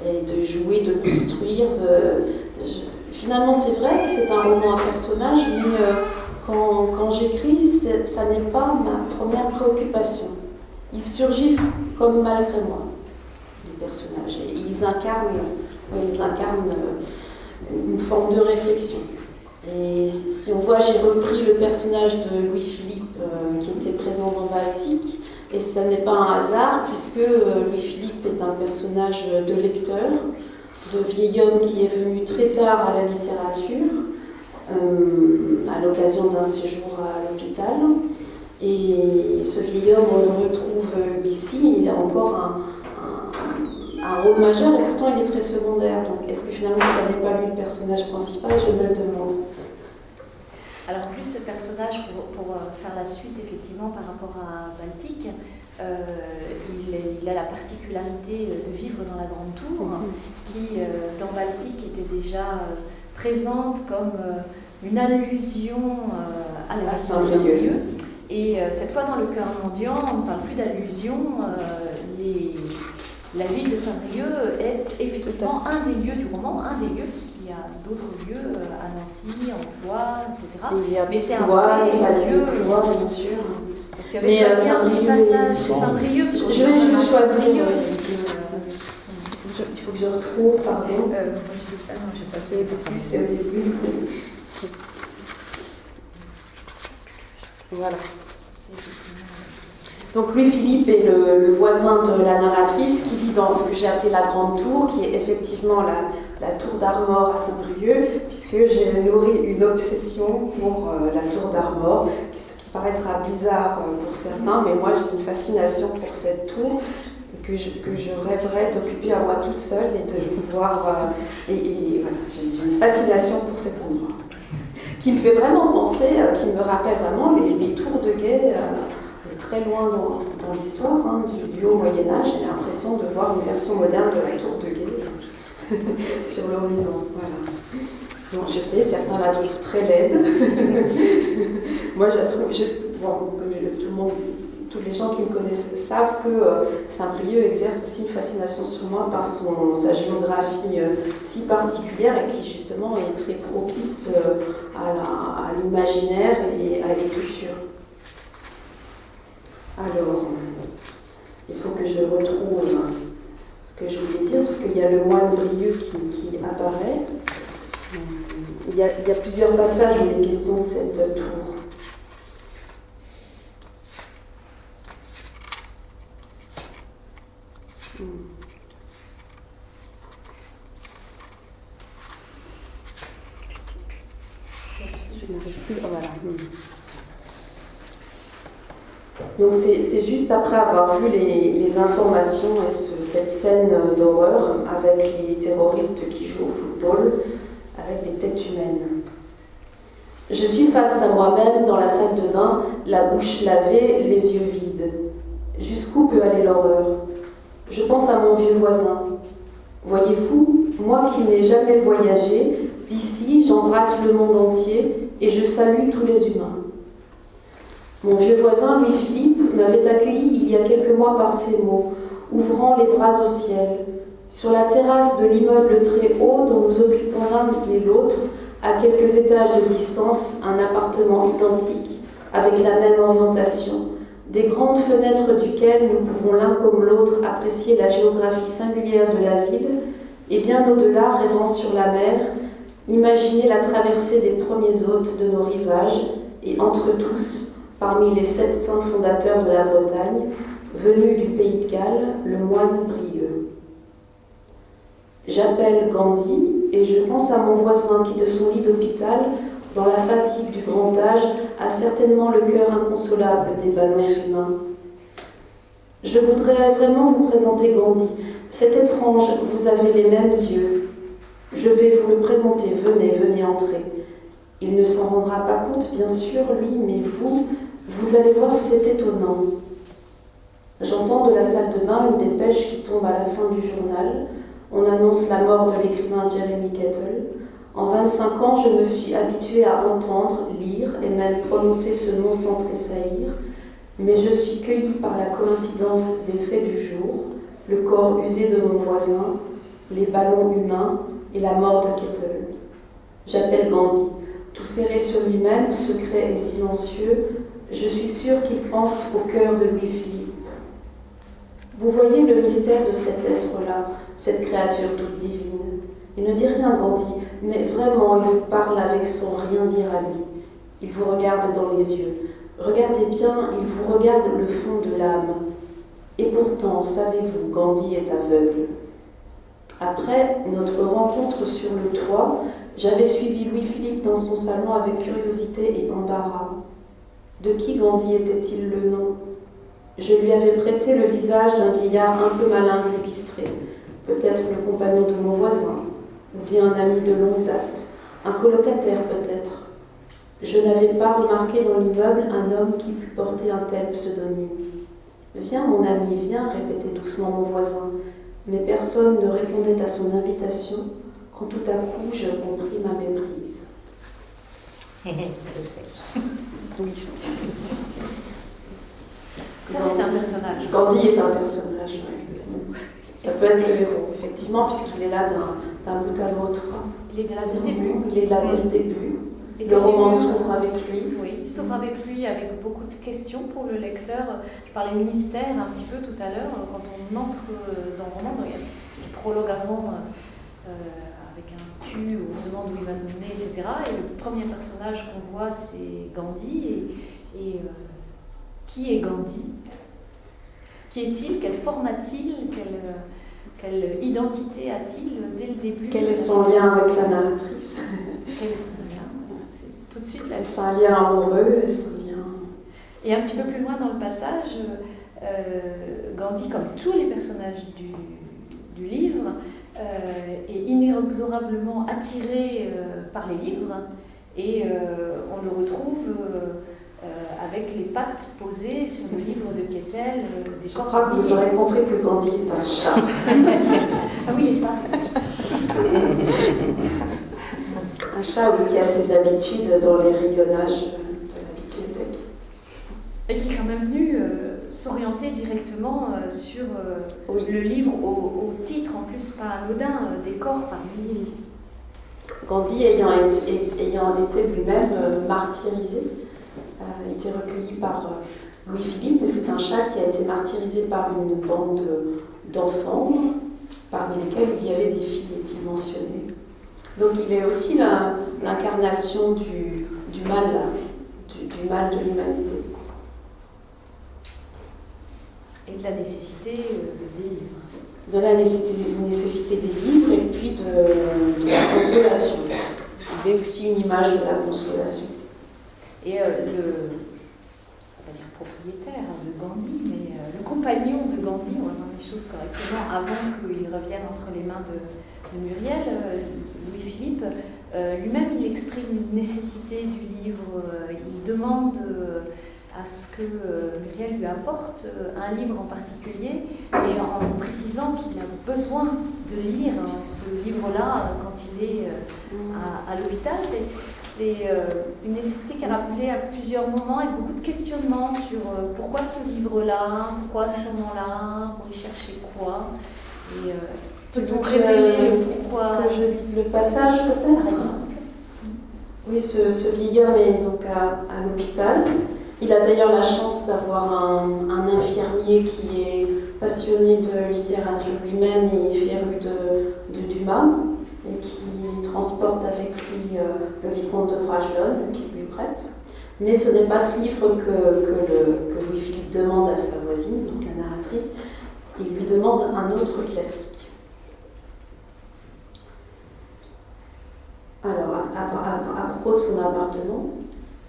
et de jouer, de construire. Finalement, c'est vrai que c'est un roman à personnage, mais quand j'écris, ça n'est pas ma première préoccupation. Ils surgissent comme malgré moi, les personnages, et ils incarnent une forme de réflexion. Et si on voit, j'ai repris le personnage de Louis-Philippe qui était présent dans Baltique, et ce n'est pas un hasard, puisque Louis-Philippe est un personnage de lecteur, de vieil homme qui est venu très tard à la littérature, à l'occasion d'un séjour à l'hôpital. Et ce vieil homme, on le retrouve ici, il a encore un rôle majeur, et pourtant il est très secondaire. Donc est-ce que finalement ça n'est pas lui le personnage principal? Je me le demande. Alors plus ce personnage, pour faire la suite effectivement par rapport à Baltique, il a la particularité de vivre dans la Grande Tour, qui dans Baltique était déjà présente comme une allusion à la ville de Saint-Brieuc. Et cette fois dans le cœur mendiant, on ne parle plus d'allusion. La ville de Saint-Brieuc est effectivement un des lieux du roman, puisqu'il y a d'autres lieux à Nancy, en Blois, etc. Mais c'est un vrai lieu, bien sûr. Mais c'est un petit passage Saint-Brieuc. Je vais choisir. Il faut que je retrouve, pardon. Je vais passer au début, c'est au début. Voilà. Donc Louis-Philippe est le voisin de la narratrice qui vit dans ce que j'ai appelé la Grande Tour, qui est effectivement la tour d'Armor à Saint-Brieuc, puisque j'ai nourri une obsession pour la tour d'Armor, ce qui paraîtra bizarre pour certains, mais moi j'ai une fascination pour cette tour que je rêverais d'occuper à moi toute seule et de pouvoir... et voilà, j'ai une fascination pour cet endroit, qui me fait vraiment penser, qui me rappelle vraiment les tours de guet... très loin dans l'histoire du haut Moyen-Âge. J'ai l'impression de voir une version moderne de la tour de guet sur l'horizon. Voilà. Bon, je sais, certains la trouvent très laide. Moi, je la trouve... tous les gens qui me connaissent savent que Saint-Brieuc exerce aussi une fascination sur moi par sa géographie si particulière et qui justement est très propice à l'imaginaire et à l'écriture. Alors, il faut que je retrouve ce que je voulais dire, parce qu'il y a le moine Brieux qui apparaît. Il y a plusieurs passages où il est question de cette tour. Je n'arrive plus. Oh, voilà. Donc c'est juste après avoir vu les informations et cette scène d'horreur avec les terroristes qui jouent au football avec des têtes humaines. Je suis face à moi-même dans la salle de bain, la bouche lavée, les yeux vides. Jusqu'où peut aller l'horreur? Je pense à mon vieux voisin. Voyez-vous, moi qui n'ai jamais voyagé, d'ici j'embrasse le monde entier et je salue tous les humains. Mon vieux voisin, Louis-Philippe, m'avait accueilli il y a quelques mois par ces mots, ouvrant les bras au ciel. Sur la terrasse de l'immeuble très haut dont nous occupons l'un et l'autre, à quelques étages de distance, un appartement identique, avec la même orientation, des grandes fenêtres duquel nous pouvons l'un comme l'autre apprécier la géographie singulière de la ville, et bien au-delà, rêvant sur la mer, imaginer la traversée des premiers hôtes de nos rivages, et entre tous, parmi les 7 saints fondateurs de la Bretagne, venus du pays de Galles, le moine Brieux. J'appelle Gandhi et je pense à mon voisin qui, de son lit d'hôpital, dans la fatigue du grand âge, a certainement le cœur inconsolable des ballons humains. Je voudrais vraiment vous présenter Gandhi. C'est étrange, vous avez les mêmes yeux. Je vais vous le présenter, venez entrer. Il ne s'en rendra pas compte, bien sûr, lui, mais vous allez voir, c'est étonnant. J'entends de la salle de bain une dépêche qui tombe à la fin du journal. On annonce la mort de l'écrivain Jeremy Kettle. En 25 ans, je me suis habituée à entendre, lire et même prononcer ce nom sans tressaillir, mais je suis cueillie par la coïncidence des faits du jour, le corps usé de mon voisin, les ballons humains et la mort de Kettle. J'appelle Gandhi. Tout serré sur lui-même, secret et silencieux, je suis sûre qu'il pense au cœur de Louis-Philippe. Vous voyez le mystère de cet être-là, cette créature toute divine. Il ne dit rien, Gandhi, mais vraiment, il vous parle avec son rien dire à lui. Il vous regarde dans les yeux. Regardez bien, il vous regarde le fond de l'âme. Et pourtant, savez-vous, Gandhi est aveugle. Après notre rencontre sur le toit, j'avais suivi Louis-Philippe dans son salon avec curiosité et embarras. De qui Gandhi était-il le nom? Je lui avais prêté le visage d'un vieillard un peu malingre et bistré, peut-être le compagnon de mon voisin, ou bien un ami de longue date, un colocataire peut-être. Je n'avais pas remarqué dans l'immeuble un homme qui pût porter un tel pseudonyme. « Viens, mon ami, viens », répétait doucement mon voisin, mais personne ne répondait à son invitation, quand tout à coup je compris ma méprise. Oui. Ça, c'est un personnage. Gandhi est un personnage. Ça peut être le héros, effectivement, puisqu'il est là d'un bout à l'autre. Il est là dès le début. Il est là dès le début. Le roman s'ouvre avec lui. Oui, il s'ouvre avec lui, avec beaucoup de questions pour le lecteur. Je parlais de mystère un petit peu tout à l'heure. Quand on entre dans le roman, il y a un petit prologue avant avec un tu, où on se demande où il va nous mener, etc. Et le premier personnage qu'on voit, c'est Gandhi. Et qui est Gandhi? Qui est-il? Quelle forme a-t-il? Quelle identité a-t-il dès le début? Quel est son lien avec la narratrice? Quel est son lien? C'est tout de suite là. Est-ce un lien amoureux? Est-ce un lien... Et un petit peu plus loin dans le passage, Gandhi, comme tous les personnages du livre, est inexorablement attiré par les livres et on le retrouve avec les pattes posées sur le livre de Kettle. Je crois que vous aurez compris que Gandhi est un chat. Ah oui, les pattes. Un chat qui a ses habitudes dans les rayonnages de la bibliothèque. Et qui est quand même venu s'orienter directement sur oui. le livre au titre, en plus pas anodin, des corps par milliers. Gandhi ayant été lui-même martyrisé, a été recueilli par Louis-Philippe, mais c'est un chat qui a été martyrisé par une bande d'enfants, parmi lesquels il y avait des filles, est-il mentionné. Donc il est aussi l'incarnation du mal, du mal de l'humanité. Et de la nécessité des livres. De la nécessité des livres et puis de la consolation. Il est aussi une image de la consolation. Et on va dire propriétaire de Gandhi, mais le compagnon de Gandhi, on va voir les choses correctement, avant qu'il revienne entre les mains de Muriel, Louis-Philippe, lui-même il exprime une nécessité du livre, il demande à ce que Muriel lui apporte un livre en particulier, et en précisant qu'il a besoin de lire ce livre-là quand il est à l'hôpital. C'est une nécessité qui est rappelée à plusieurs moments, avec beaucoup de questionnements sur pourquoi ce livre-là, pourquoi à ce moment-là, pour y chercher quoi. Et peut-on révéler pourquoi. Que je lise le passage peut-être. Oui, ce vieil homme est donc à l'hôpital. Il a d'ailleurs la chance d'avoir un infirmier qui est passionné de littérature lui-même et féru de Dumas, et qui transporte avec lui le vicomte de Bragelonne, qui lui prête. Mais ce n'est pas ce livre que Louis-Philippe demande à sa voisine, donc la narratrice. Il lui demande un autre classique. Alors, à propos de son appartement,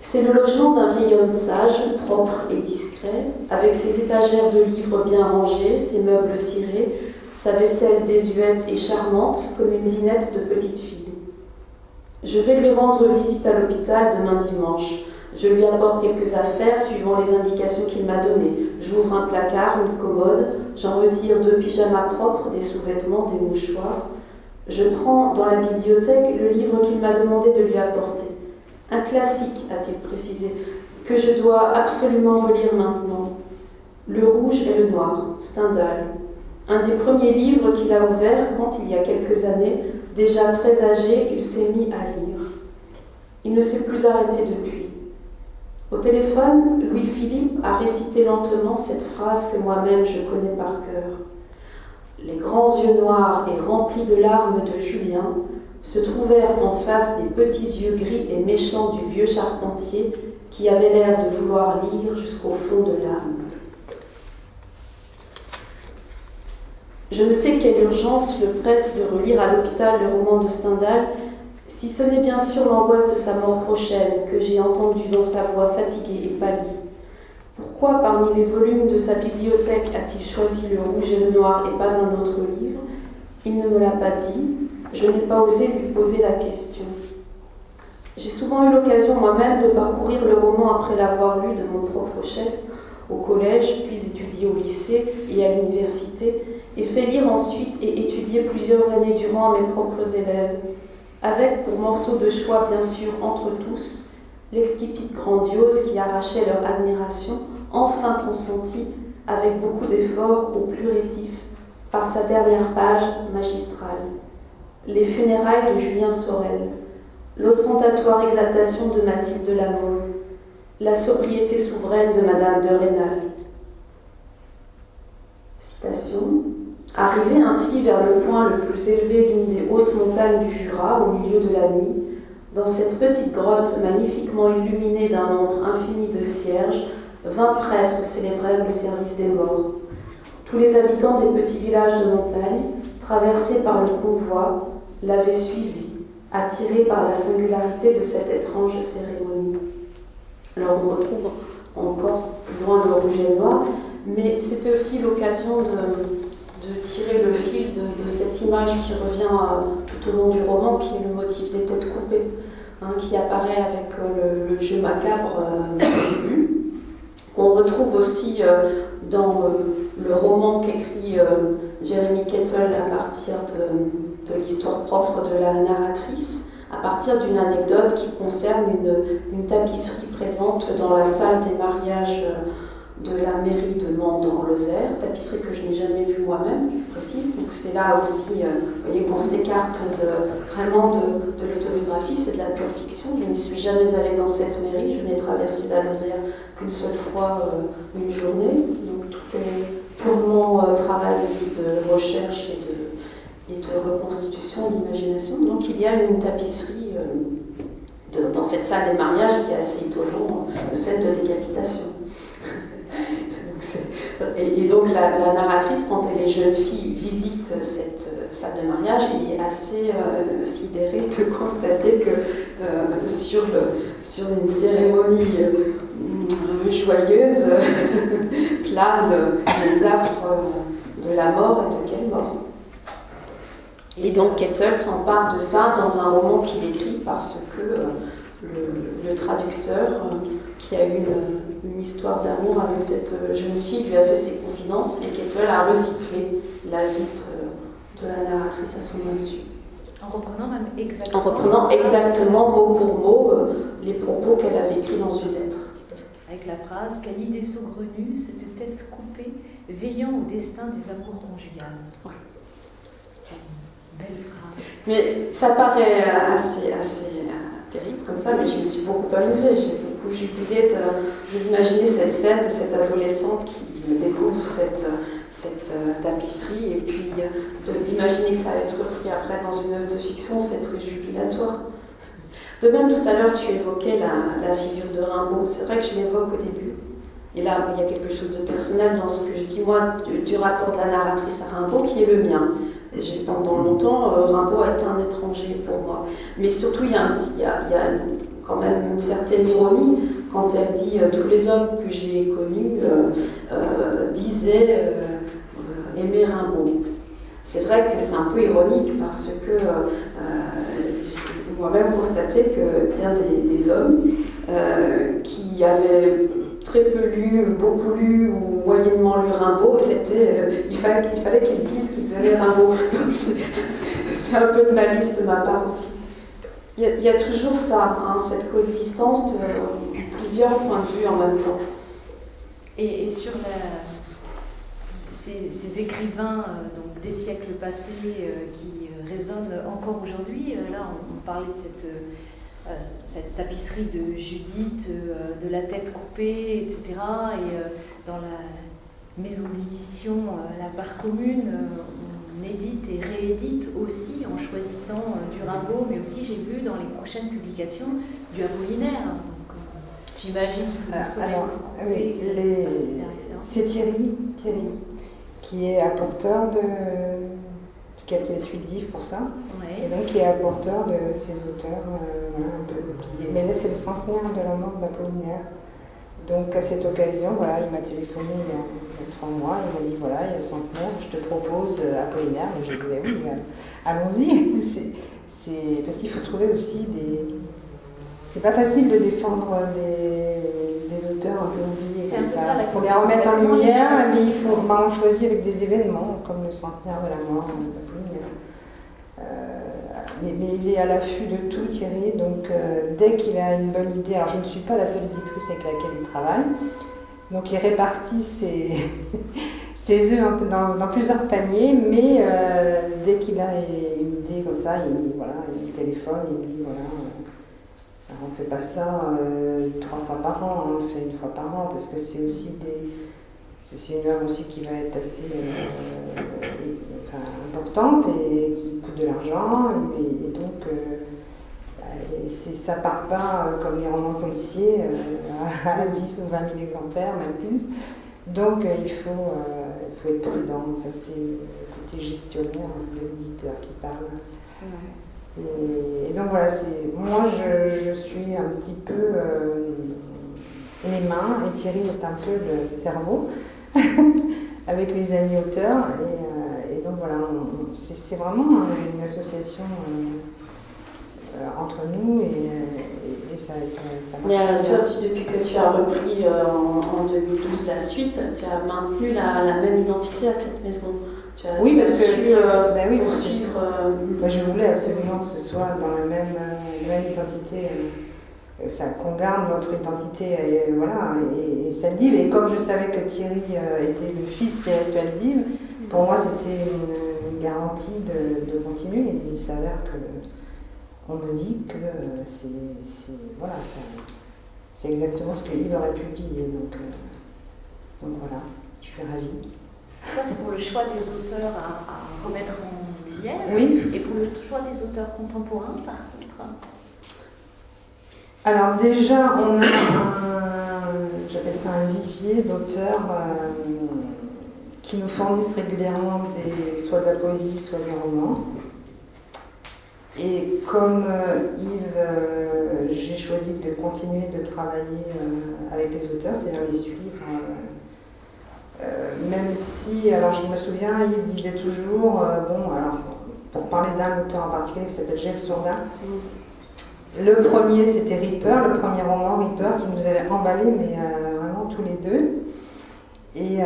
c'est le logement d'un vieil homme sage, propre et discret, avec ses étagères de livres bien rangées, ses meubles cirés, sa vaisselle désuète et charmante comme une dînette de petite fille. Je vais lui rendre visite à l'hôpital demain dimanche. Je lui apporte quelques affaires suivant les indications qu'il m'a données. J'ouvre un placard, une commode, j'en retire 2 pyjamas propres, des sous-vêtements, des mouchoirs. Je prends dans la bibliothèque le livre qu'il m'a demandé de lui apporter. Un classique, a-t-il précisé, que je dois absolument relire maintenant. Le rouge et le noir, Stendhal. Un des premiers livres qu'il a ouvert quand, il y a quelques années, déjà très âgé, il s'est mis à lire. Il ne s'est plus arrêté depuis. Au téléphone, Louis-Philippe a récité lentement cette phrase que moi-même je connais par cœur. Les grands yeux noirs et remplis de larmes de Julien se trouvèrent en face des petits yeux gris et méchants du vieux charpentier qui avait l'air de vouloir lire jusqu'au fond de l'âme. Je ne sais quelle urgence le presse de relire à l'hôpital le roman de Stendhal, si ce n'est bien sûr l'angoisse de sa mort prochaine que j'ai entendue dans sa voix fatiguée et pâlie. Pourquoi, parmi les volumes de sa bibliothèque, a-t-il choisi le rouge et le noir et pas un autre livre? Il ne me l'a pas dit. Je n'ai pas osé lui poser la question. J'ai souvent eu l'occasion moi-même de parcourir le roman après l'avoir lu de mon propre chef, au collège, puis étudié au lycée et à l'université, et fait lire ensuite et étudier plusieurs années durant à mes propres élèves, avec pour morceau de choix bien sûr entre tous, l'exquipite grandiose qui arrachait leur admiration, enfin consentie, avec beaucoup d'efforts au plus rétif, par sa dernière page magistrale. Les funérailles de Julien Sorel, l'ostentatoire exaltation de Mathilde de la Mole, la sobriété souveraine de Madame de Rênal. Citation. Arrivé ainsi vers le point le plus élevé d'une des hautes montagnes du Jura, au milieu de la nuit, dans cette petite grotte magnifiquement illuminée d'un nombre infini de cierges, 20 prêtres célébrèrent le service des morts. Tous les habitants des petits villages de montagne, traversés par le convoi, l'avaient suivi, attirés par la singularité de cette étrange cérémonie. Alors on retrouve encore plus loin le rouge et le noir, mais c'était aussi l'occasion de tirer le fil de cette image qui revient tout au long du roman, qui est le motif des têtes coupées, qui apparaît avec le jeu macabre au début. On retrouve aussi dans le roman qu'écrit Jeremy Kettle à partir de l'histoire propre de la narratrice, à partir d'une anecdote qui concerne une tapisserie présente dans la salle des mariages de la mairie de Mende en Lozère, tapisserie que je n'ai jamais vue moi-même, je précise. Donc c'est là aussi, vous voyez, qu'on s'écarte vraiment de l'autobiographie, c'est de la pure fiction. Je ne suis jamais allée dans cette mairie, je n'ai traversé la Lozère qu'une seule fois une journée. Donc tout est purement travail aussi de recherche et de reconstitution, d'imagination. Donc il y a une tapisserie dans cette salle des mariages qui est assez étonnante, de scène de décapitation. Et donc la narratrice, quand elle est jeune fille, visite cette salle de mariage et est assez sidérée de constater que sur une cérémonie joyeuse planent les affres de la mort et de quelle mort. Et donc Kettle s'empare de ça dans un roman qu'il écrit parce que le traducteur qui a eu une histoire d'amour avec cette jeune fille lui a fait ses confidences et Kettle a recyclé la vie de la narratrice à son insu. En reprenant même exactement. En reprenant exactement mot pour mot les propos qu'elle avait écrits dans une lettre. Avec la phrase « Quelle idée saugrenue, cette tête coupée, veillant au destin des amours conjugales. » Ouais. Belle phrase. Mais ça paraît assez terrible comme ça, mais je me suis beaucoup amusée. J'ai beaucoup jubilé d'imaginer cette scène de cette adolescente qui découvre cette tapisserie et puis d'imaginer que ça va être repris après dans une œuvre de fiction, c'est très jubilatoire. De même, tout à l'heure, tu évoquais la figure de Rimbaud. C'est vrai que je l'évoque au début. Et là, il y a quelque chose de personnel dans ce que je dis, moi, du rapport de la narratrice à Rimbaud, qui est le mien. Pendant longtemps, Rimbaud a été un étranger pour moi. Mais surtout, il y a quand même une certaine ironie quand elle dit tous les hommes que j'ai connus disaient aimer Rimbaud. C'est vrai que c'est un peu ironique parce que j'ai moi-même constaté que bien des hommes qui avaient très peu lu, beaucoup lu ou moyennement lu Rimbaud, il fallait qu'ils disent qu'ils aimaient Rimbaud. Donc c'est un peu de malice de ma part aussi. Il y a toujours ça, cette coexistence de plusieurs points de vue en même temps. Et sur ces écrivains donc des siècles passés qui résonnent encore aujourd'hui, là on parlait de cette tapisserie de Judith, de la tête coupée, etc. Et dans la maison d'édition La Barre Commune, on édite et réédite aussi en choisissant du Rimbaud, mais aussi j'ai vu dans les prochaines publications du Apollinaire. Donc j'imagine que vous saurez c'est Thierry qui est apporteur qui a pris les suites d'Yves pour ça, ouais. Et donc qui est apporteur de ces auteurs un peu oubliés. Mais là, c'est le centenaire de la mort d'Apollinaire. Donc à cette occasion, il m'a téléphoné il y a 3 mois, il m'a dit voilà, il y a le centenaire, je te propose Apollinaire. Et j'ai dit oui, allons-y. C'est parce qu'il faut trouver aussi des. C'est pas facile de défendre des auteurs un peu oubliés. C'est un peu ça la pour les remettre en lumière, mais il faut on choisit avec des événements comme le centenaire de la mort d'Apollinaire. Mais il est à l'affût de tout, Thierry, donc dès qu'il a une bonne idée, alors je ne suis pas la seule éditrice avec laquelle il travaille, donc il répartit ses œufs un peu dans plusieurs paniers, mais dès qu'il a une idée comme ça, il téléphone et il me dit voilà, on ne fait pas ça 3 fois par an, on le fait 1 fois par an, parce que c'est aussi c'est une œuvre aussi qui va être assez importante et qui coûte de l'argent, et donc ça part pas comme les romans policiers à 10 ou 20 000 exemplaires, même plus. Donc il faut être prudent, ça c'est le côté gestionnaire de l'éditeur qui parle. Et donc voilà, moi je suis un petit peu les mains et Thierry est un peu le cerveau avec les amis auteurs et donc voilà, c'est vraiment une association entre nous et ça marche. Mais toi, depuis que tu as repris en 2012 la suite, tu as maintenu la même identité à cette maison. Oui, parce que poursuivre. Je voulais absolument que ce soit dans la même identité qu'on garde notre identité et celle d'Yves. Et comme je savais que Thierry était le fils spirituel d'Yves, pour moi c'était une garantie de continuer. Et il s'avère qu'on me dit que c'est exactement ce que Yves aurait publié. Donc voilà, je suis ravie. Ça, c'est pour le choix des auteurs à remettre en lumière. Oui. Et pour le choix des auteurs contemporains, par contre. Alors déjà, on a j'appelle ça un vivier d'auteurs qui nous fournissent régulièrement soit de la poésie, soit des romans. Et comme Yves, j'ai choisi de continuer de travailler avec les auteurs, c'est-à-dire les suivre. Même si, alors je me souviens, Yves disait toujours, pour parler d'un auteur en particulier qui s'appelle Jeff Sourdin, le premier c'était Reaper, le premier roman Reaper qui nous avait emballé, mais vraiment tous les deux. Et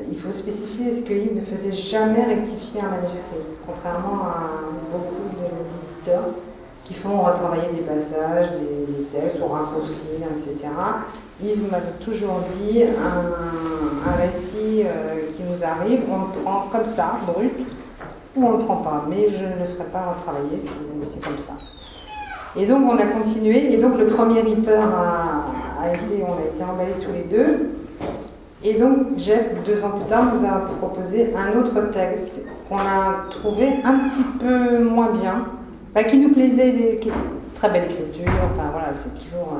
il faut spécifier que Yves ne faisait jamais rectifier un manuscrit, contrairement à beaucoup d'éditeurs qui font retravailler des passages, des textes, ou raccourcir, etc. Yves m'avait toujours dit, un récit qui nous arrive, on le prend comme ça, brut, ou on ne le prend pas, mais je ne le ferai pas retravailler, c'est comme ça. Et donc on a continué, et donc le premier Reaper on a été emballés tous les deux. Et donc Jeff, 2 ans plus tard, nous a proposé un autre texte qu'on a trouvé un petit peu moins bien, qui nous plaisait, très belle écriture, enfin voilà, c'est toujours...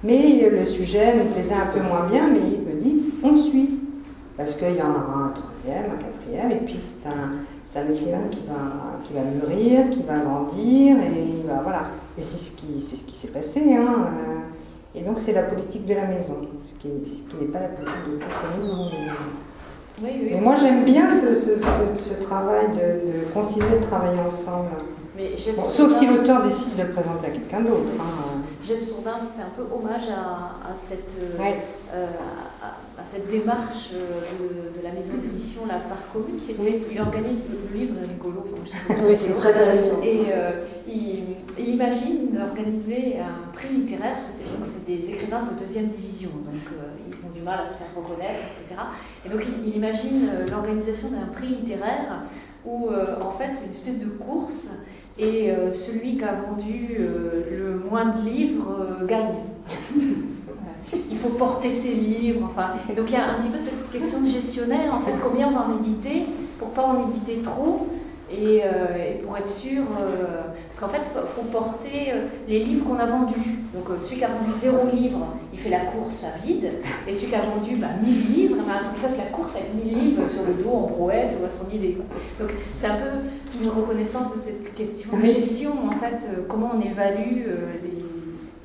Mais le sujet nous plaisait un peu moins bien, mais il me dit, on suit. Parce qu'il y en aura un 3e, un 4e, et puis c'est un écrivain qui va mûrir, qui va grandir, et voilà. Et c'est ce qui s'est passé, hein. Et donc c'est la politique de la maison, ce qui n'est pas la politique de toute la maison. Mais moi j'aime bien ce travail de continuer de travailler ensemble. Mais sauf si l'auteur décide de le présenter à quelqu'un d'autre. Jeff Sourdin fait un peu hommage à cette démarche de la maison d'édition, la part commune. Il organise le livre rigolo. Oui, c'est très amusant. Et il imagine organiser un prix littéraire, parce que c'est des écrivains de 2e division, donc ils ont du mal à se faire reconnaître, etc. Et donc il imagine l'organisation d'un prix littéraire où en fait c'est une espèce de course. Et celui qui a vendu le moins de livres gagne. Il faut porter ses livres, enfin. Et donc il y a un petit peu cette question de gestionnaire, en fait, combien on va en éditer, pour pas en éditer trop, et pour être sûr, parce qu'en fait, il faut porter les livres qu'on a vendus. Donc celui qui a vendu 0 livre, il fait la course à vide, et celui qui a vendu 1000 livres, il faut qu'il fasse la course avec 1000 livres sur le dos en brouette ou à son idée. Donc c'est un peu une reconnaissance de cette question de gestion, en fait, comment on évalue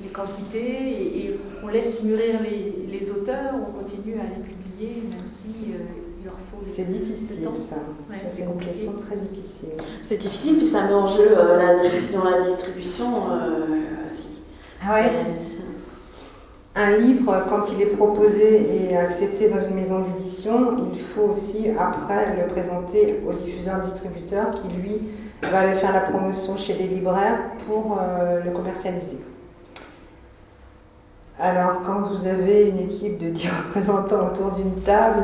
les quantités, et on laisse mûrir les auteurs, on continue à les publier, même si il leur faut... C'est difficile, ça. Ouais, c'est une question très difficile. C'est difficile, puis ça met en jeu la diffusion, la distribution aussi. Ah ouais. Un livre, quand il est proposé et accepté dans une maison d'édition, il faut aussi après le présenter au diffuseur-distributeur qui, lui, va aller faire la promotion chez les libraires pour le commercialiser. Alors, quand vous avez une équipe de 10 représentants autour d'une table,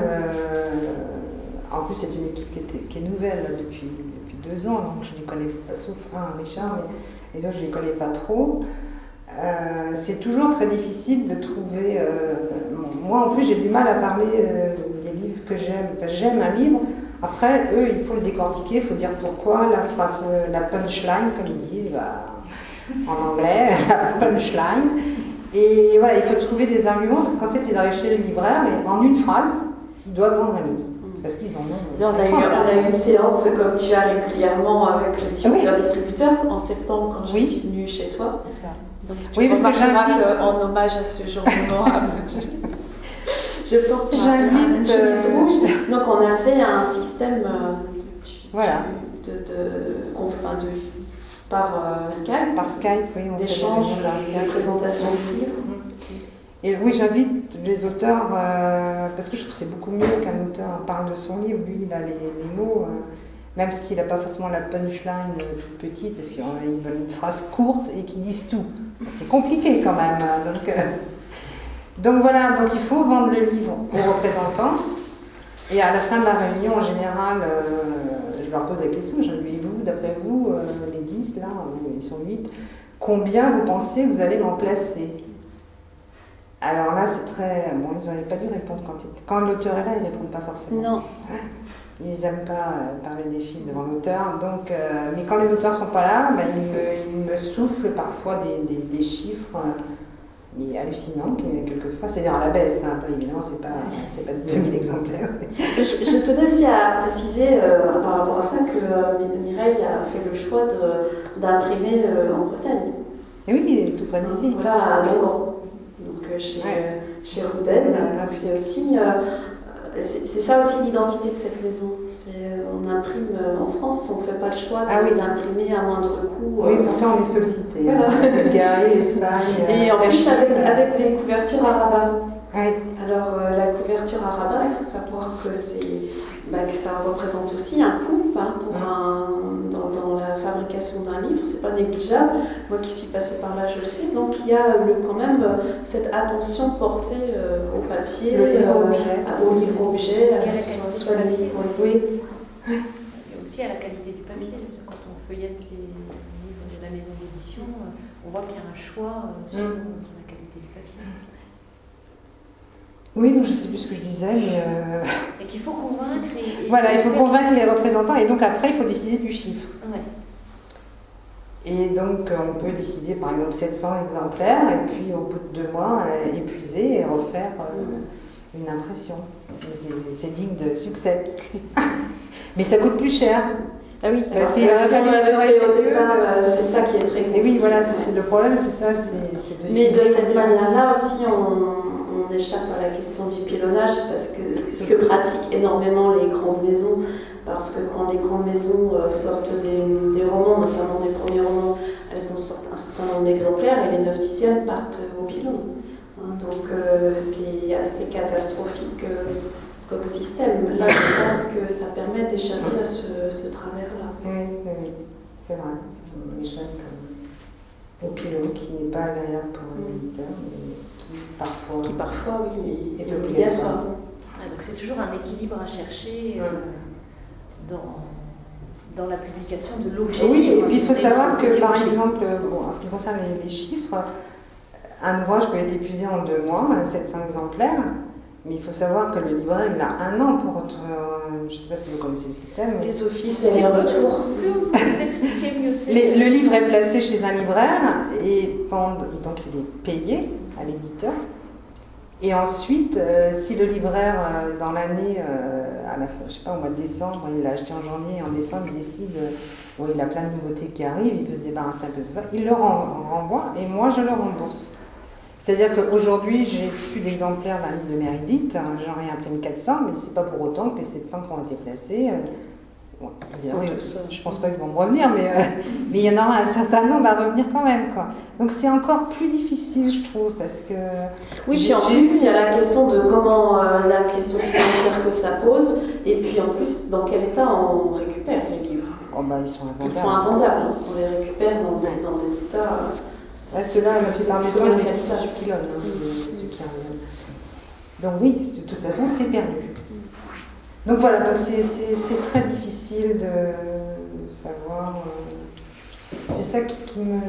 en plus c'est une équipe qui est nouvelle là, depuis 2 ans, donc je ne les connais pas, sauf Richard, mais les autres je ne les connais pas trop. C'est toujours très difficile de trouver... moi en plus j'ai du mal à parler des livres que j'aime. Enfin, j'aime un livre, après eux il faut le décortiquer, il faut dire pourquoi, la phrase, la punchline comme ils disent en anglais, la punchline. Et voilà, il faut trouver des arguments parce qu'en fait ils arrivent chez le libraire et en une phrase ils doivent vendre un livre. Parce qu'ils en ont... On a eu une séance comme tu as régulièrement avec le diffuseur-distributeur en septembre quand je suis venue chez toi. C'est ça. Donc, oui, parce que j'invite en hommage à ce jour mémorable. Je porte j'invite une chemise rouge. Donc on a fait un système par Skype. Par Skype, oui, on d'échange, de présentation de livres. Et oui, j'invite les auteurs, parce que je trouve que c'est beaucoup mieux qu'un auteur parle de son livre, lui il a les mots. même s'il n'a pas forcément la punchline toute petite, parce qu'ils veulent une phrase courte et qui disent tout. C'est compliqué quand même. Donc voilà, donc il faut vendre le livre aux représentants. Et à la fin de la réunion, en général, je leur pose la question, je lui dis, vous, d'après vous, les 10 là, ils sont 8, combien vous pensez que vous allez m'en placer? Alors là, c'est très... Bon, ils n'avaient pas dû répondre quand l'auteur est là, ils ne répondent pas forcément. Non. Ils n'aiment pas parler des chiffres devant l'auteur. Donc, mais quand les auteurs ne sont pas là, ben, ils me soufflent parfois des chiffres mais hallucinants, quelquefois. C'est-à-dire à la baisse, hein, évidemment, c'est pas 2000 exemplaires. Je tenais aussi à préciser par rapport à ça que Mireille a fait le choix d'imprimer en Bretagne. Et oui, tout près d'ici. Voilà, à Guingamp. Donc chez Rouden. C'est aussi... c'est ça aussi l'identité de cette maison. On imprime en France, on ne fait pas le choix d'imprimer à moindre coût. Oui, pourtant on est sollicité. Voilà. Le Bulgarie, l'Espagne. Et en plus avec des couvertures à rabat. Ouais. Alors la couverture à rabat, il faut savoir que ça représente aussi un coût dans la fabrication d'un livre, c'est pas négligeable. Moi qui suis passée par là, je le sais. Donc il y a quand même cette attention portée au papier, au livre-objet, à ce soit le livre. Oui. Et aussi à la qualité du papier. Quand on feuillette les livres de la maison d'édition, on voit qu'il y a un choix sur la qualité du papier. Oui, donc je ne sais plus ce que je disais, mais... Et qu'il faut convaincre... Voilà, il faut convaincre les représentants, et donc après, il faut décider du chiffre. Ouais. Et donc, on peut décider, par exemple, 700 exemplaires, et puis au bout de 2 mois, épuiser et refaire une impression. C'est digne de succès. Mais ça coûte plus cher. Ah oui, parce qu'il va falloir c'est ça qui est très compliqué. Et oui, voilà, le problème, c'est ça. Mais de cette manière-là aussi, on échappe à la question du pilonnage, parce que ce que pratiquent énormément les grandes maisons, parce que quand les grandes maisons sortent des romans, notamment des premiers romans, elles en sortent un certain nombre d'exemplaires et les 9/10 partent au pilon. Donc c'est assez catastrophique comme système. Là, je pense que ça permet d'échapper à ce travers-là. Oui, c'est vrai. On échappe au pilon qui n'est pas agréable pour un éditeur, mais qui parfois est obligatoire. Donc c'est toujours un équilibre à chercher dans la publication de l'objet. Oui, et puis il faut savoir que, par exemple, en ce qui concerne les chiffres, un ouvrage peut être épuisé en 2 mois, 700 exemplaires, mais il faut savoir que le libraire, il a 1 an pour... je ne sais pas si vous connaissez le système. Mais... Les offices et les retours. Le livre est placé chez un libraire, et donc il est payé à l'éditeur. Et ensuite, si le libraire, dans l'année, je sais pas, au mois de décembre, il l'a acheté en janvier, et en décembre, il décide, il a plein de nouveautés qui arrivent, il veut se débarrasser un peu de ça, il le renvoie, et moi, je le rembourse. C'est-à-dire qu'aujourd'hui, j'ai plus d'exemplaires d'un livre de Meredith, j'en réimprime 400, mais c'est pas pour autant que les 700 qui ont été placés... je pense pas qu'ils vont me revenir, mais il y en aura un certain nombre à revenir quand même, quoi. Donc c'est encore plus difficile, je trouve, parce que... Oui, puis en plus, il y a la question de comment, la question financière que ça pose, et puis en plus, dans quel état on récupère les livres. Oh bah, ils sont invendables. Ils sont invendables, on les récupère dans des états... Ceux-là, la plupart du temps, c'est du pylône, ceux qui reviennent. Donc oui, de toute façon, c'est perdu. Donc voilà, donc c'est très difficile de savoir. C'est ça qui me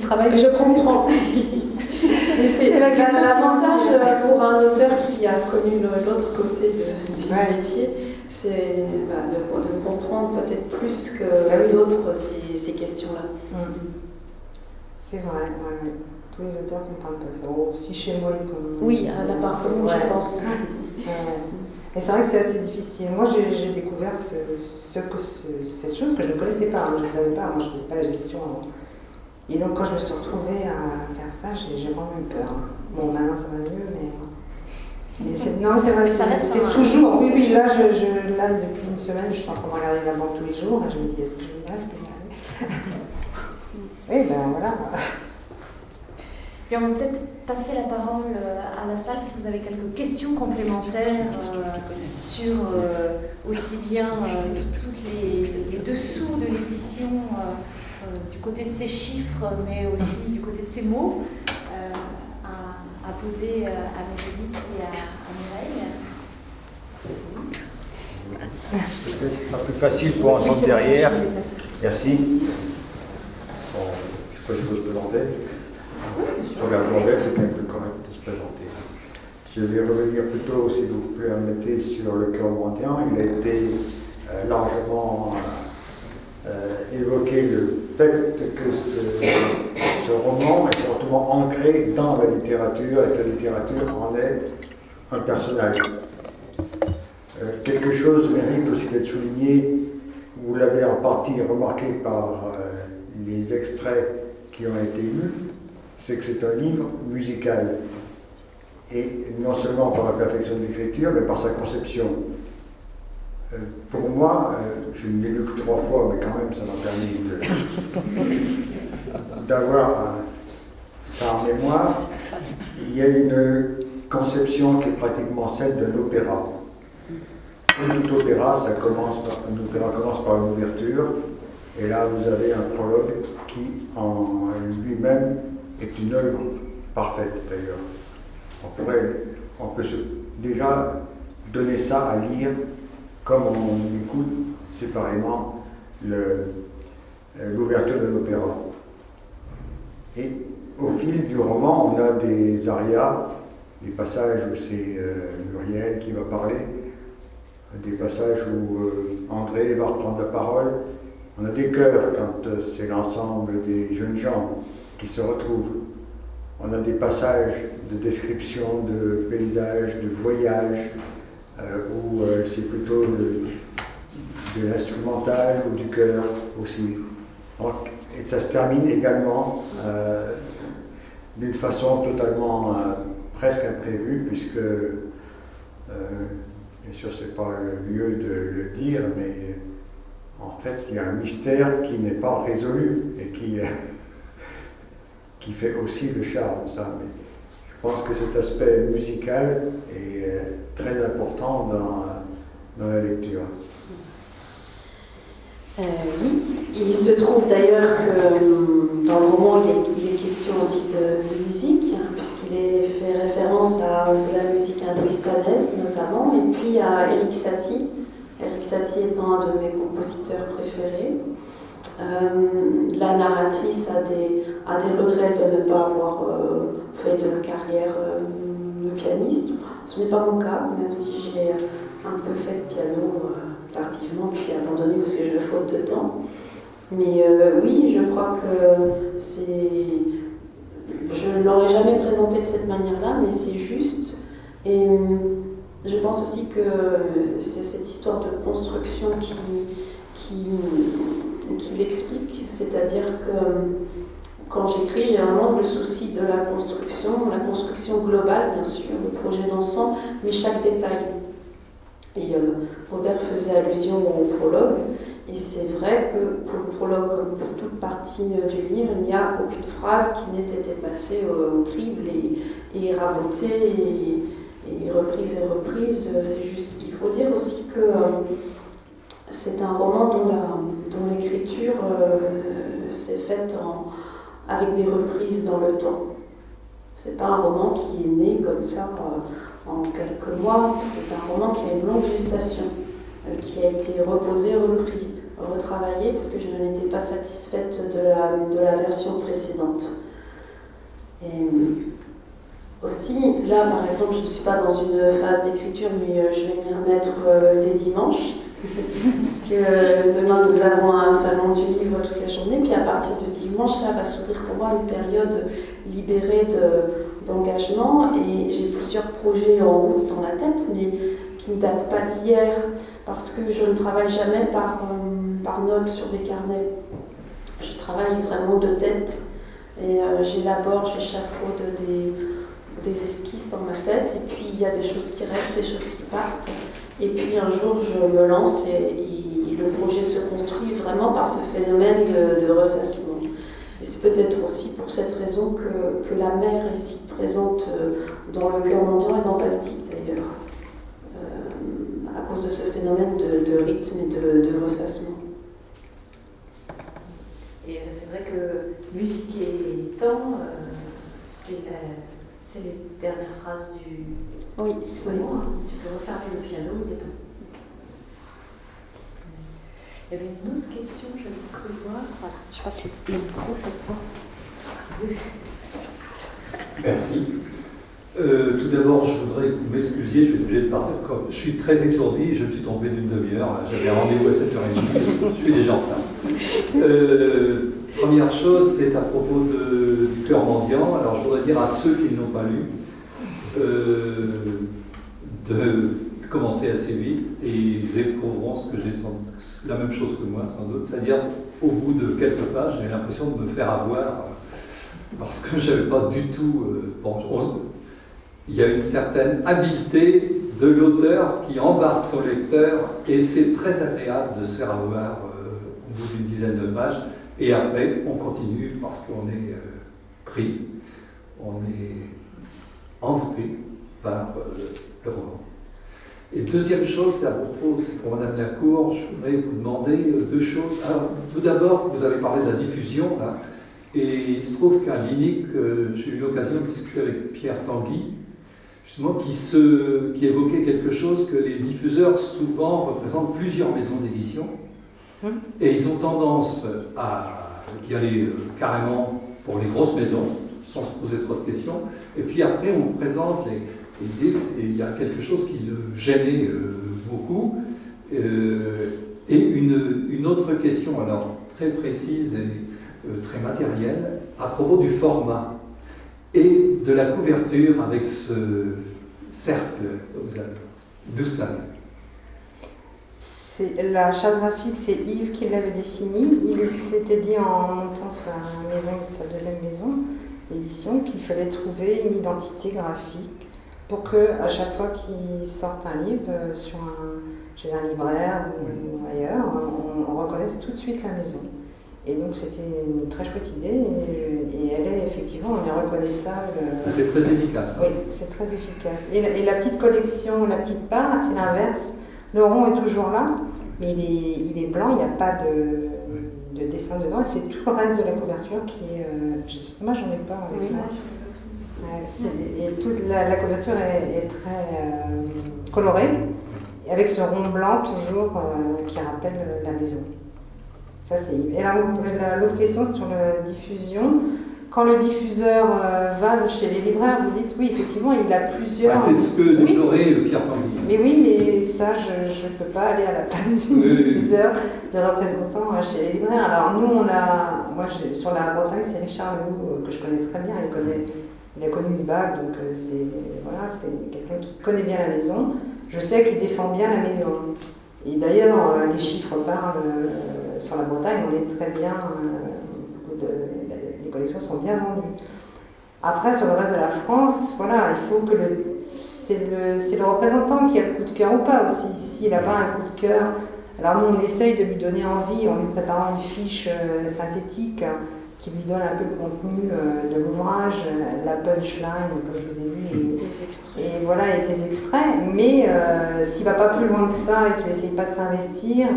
travaille. Je comprends. Mais c'est l'avantage pour un auteur qui a connu l'autre côté du métier, c'est de comprendre peut-être plus que d'autres ces questions-là. C'est vrai, ouais. Tous les auteurs comprennent pas ça. Si chez moi, ils comprennent. Oui, à l'appartement, je pense. Et c'est vrai que c'est assez difficile. Moi, j'ai découvert cette chose que je ne connaissais pas. Je ne savais pas. Moi, je ne faisais pas la gestion avant. Et donc, quand je me suis retrouvée à faire ça, j'ai vraiment eu peur. Bon, maintenant, ça va mieux, mais non, c'est vrai, c'est toujours. Oui, là, depuis une semaine, je suis en train de regarder la banque tous les jours. Et je me dis, est-ce que je vais y aller, est-ce que je vais y aller? Oui, ben voilà. Puis on va peut-être passer la parole à la salle si vous avez quelques questions complémentaires sur aussi bien tous les dessous de l'édition, du côté de ces chiffres, mais aussi du côté de ces mots, à poser à Mélanie et à Mireille. Peut-être pas plus facile pour entendre derrière. Merci. Bon, je sais pas si je peux se présenter. Sur la Blondel, c'est quand même plus correct de se présenter. Je vais revenir plutôt, si vous permettez, sur le cœur mendiant. Il a été largement évoqué le fait que ce roman est fortement ancré dans la littérature et que la littérature en est un personnage. Quelque chose mérite aussi d'être souligné, vous l'avez en partie remarqué par les extraits qui ont été lus, c'est que c'est un livre musical. Et non seulement par la perfection de l'écriture, mais par sa conception. Pour moi, je ne l'ai lu que 3 fois, mais quand même ça m'a permis d'avoir ça en mémoire. Il y a une conception qui est pratiquement celle de l'opéra. Comme tout opéra, un opéra commence par une ouverture, et là vous avez un prologue qui en lui-même est une œuvre parfaite d'ailleurs. On peut déjà donner ça à lire comme on écoute séparément l'ouverture de l'opéra. Et au fil du roman, on a des arias, des passages où c'est Muriel qui va parler, des passages où André va reprendre la parole. On a des chœurs quand c'est l'ensemble des jeunes gens qui se retrouvent. On a des passages de description de paysages, de voyages, où c'est plutôt de l'instrumental ou du chœur aussi. Donc, et ça se termine également d'une façon totalement presque imprévue, puisque bien sûr c'est pas le lieu de le dire, mais en fait il y a un mystère qui n'est pas résolu et qui fait aussi le charme, ça. Mais je pense que cet aspect musical est très important dans la lecture. Oui, il se trouve d'ailleurs que dans le roman il est question aussi de musique, puisqu'il est fait référence à de la musique hindouistanaise notamment, et puis à Erik Satie. Erik Satie étant un de mes compositeurs préférés. La narratrice a des regrets de ne pas avoir fait de carrière de pianiste. Ce n'est pas mon cas, même si j'ai un peu fait de piano tardivement, puis abandonné parce que j'ai eu faute de temps. Mais oui, je crois que je ne l'aurais jamais présenté de cette manière-là, mais c'est juste. Et je pense aussi que c'est cette histoire de construction qui l'explique, c'est-à-dire que quand j'écris, j'ai vraiment le souci de la construction globale, bien sûr, le projet d'ensemble, mais chaque détail. Et Robert faisait allusion au prologue, et c'est vrai que pour le prologue, comme pour toute partie du livre, il n'y a aucune phrase qui n'ait été passée au crible et rabotée et reprise. C'est juste, il faut dire aussi que c'est un roman dont l'écriture s'est faite avec des reprises dans le temps. C'est pas un roman qui est né comme ça en quelques mois, c'est un roman qui a une longue gestation, qui a été reposé, repris, retravaillé, parce que je n'étais pas satisfaite de la version précédente. Et aussi, là par exemple, je ne suis pas dans une phase d'écriture, mais je vais m'y remettre dès dimanche. Parce que demain nous avons un salon du livre toute la journée, puis à partir de dimanche, là va s'ouvrir pour moi une période libérée d'engagement, et j'ai plusieurs projets en route dans la tête, mais qui ne datent pas d'hier, parce que je ne travaille jamais par notes sur des carnets. Je travaille vraiment de tête, et j'élabore, j'échafaude des esquisses dans ma tête, et puis il y a des choses qui restent, des choses qui partent. Et puis un jour, je me lance et le projet se construit vraiment par ce phénomène de ressassement. Et c'est peut-être aussi pour cette raison que la mer est si présente dans le cœur mendiant et dans Baltique d'ailleurs, à cause de ce phénomène de rythme et de ressassement. Et c'est vrai que musique et temps, c'est les dernières phrases du Oui, roman. Hein. Tu peux refermer le piano, il est temps. Il y avait une autre question, j'avais cru voir. Voilà, je passe le micro cette fois. Merci. Tout d'abord, je voudrais que vous m'excusiez, je suis obligé de partir. Comme je suis très étourdi, je me suis trompé d'une demi-heure. J'avais rendez-vous à 7h30, je suis déjà en retard. Première chose, c'est à propos du cœur mendiant. Alors, je voudrais dire à ceux qui ne l'ont pas lu de commencer assez vite et ils éprouveront ce que j'ai la même chose que moi, sans doute. C'est-à-dire, au bout de quelques pages, j'ai l'impression de me faire avoir parce que je n'avais pas du tout. Il y a une certaine habileté de l'auteur qui embarque son lecteur et c'est très agréable de se faire avoir au bout d'une dizaine de pages. Et après, on continue parce qu'on est pris, on est envoûté par le roman. Et deuxième chose, c'est à propos, c'est pour Madame Lacour, je voudrais vous demander deux choses. Alors, tout d'abord, vous avez parlé de la diffusion, là, et il se trouve qu'à l'INIC, j'ai eu l'occasion de discuter avec Pierre Tanguy, justement, qui évoquait quelque chose que les diffuseurs souvent représentent plusieurs maisons d'édition, et ils ont tendance à y aller carrément pour les grosses maisons, sans se poser trop de questions, et puis après on présente l'idée qu'il y a quelque chose qui le gênait beaucoup. Et une autre question, alors très précise et très matérielle, à propos du format et de la couverture avec ce cercle, d'où ça vient? La charte graphique, c'est Yves qui l'avait définie. Il s'était dit en montant sa deuxième maison d'édition qu'il fallait trouver une identité graphique pour que, à chaque fois qu'il sorte un livre chez un libraire ou ailleurs, on reconnaisse tout de suite la maison. Et donc c'était une très chouette idée et elle est effectivement, on est reconnaissable. C'est très efficace. Oui, c'est très efficace. Et la petite collection, la petite part, c'est l'inverse. Le rond est toujours là, mais il est blanc, il n'y a pas de dessin dedans, et c'est tout le reste de la couverture qui est... moi, j'en ai pas avec moi. Et toute la couverture est très colorée, avec ce rond blanc toujours qui rappelle la maison. Ça, c'est... Et l'autre question, c'est sur la diffusion. Quand le diffuseur va chez les libraires, vous dites oui, effectivement, il a plusieurs. Ah, c'est ce que déplorait Pierre Tanguy. Mais oui, mais ça, je ne peux pas aller à la place du diffuseur, du représentant chez les libraires. Alors, nous, moi, sur la Bretagne, c'est Richard Lehoux, que je connais très bien. Il a connu Hubal, donc c'est quelqu'un qui connaît bien la maison. Je sais qu'il défend bien la maison. Et d'ailleurs, les chiffres parlent sur la Bretagne, on est très bien. Les collections sont bien vendues. Après, sur le reste de la France, voilà, il faut que c'est le représentant qui a le coup de cœur ou pas aussi. S'il n'a pas un coup de cœur, alors nous on essaye de lui donner envie en lui préparant une fiche synthétique qui lui donne un peu le contenu de l'ouvrage, la punchline, comme je vous ai dit, des extraits. Et voilà, et des extraits. Mais s'il ne va pas plus loin que ça et qu'il n'essaye pas de s'investir,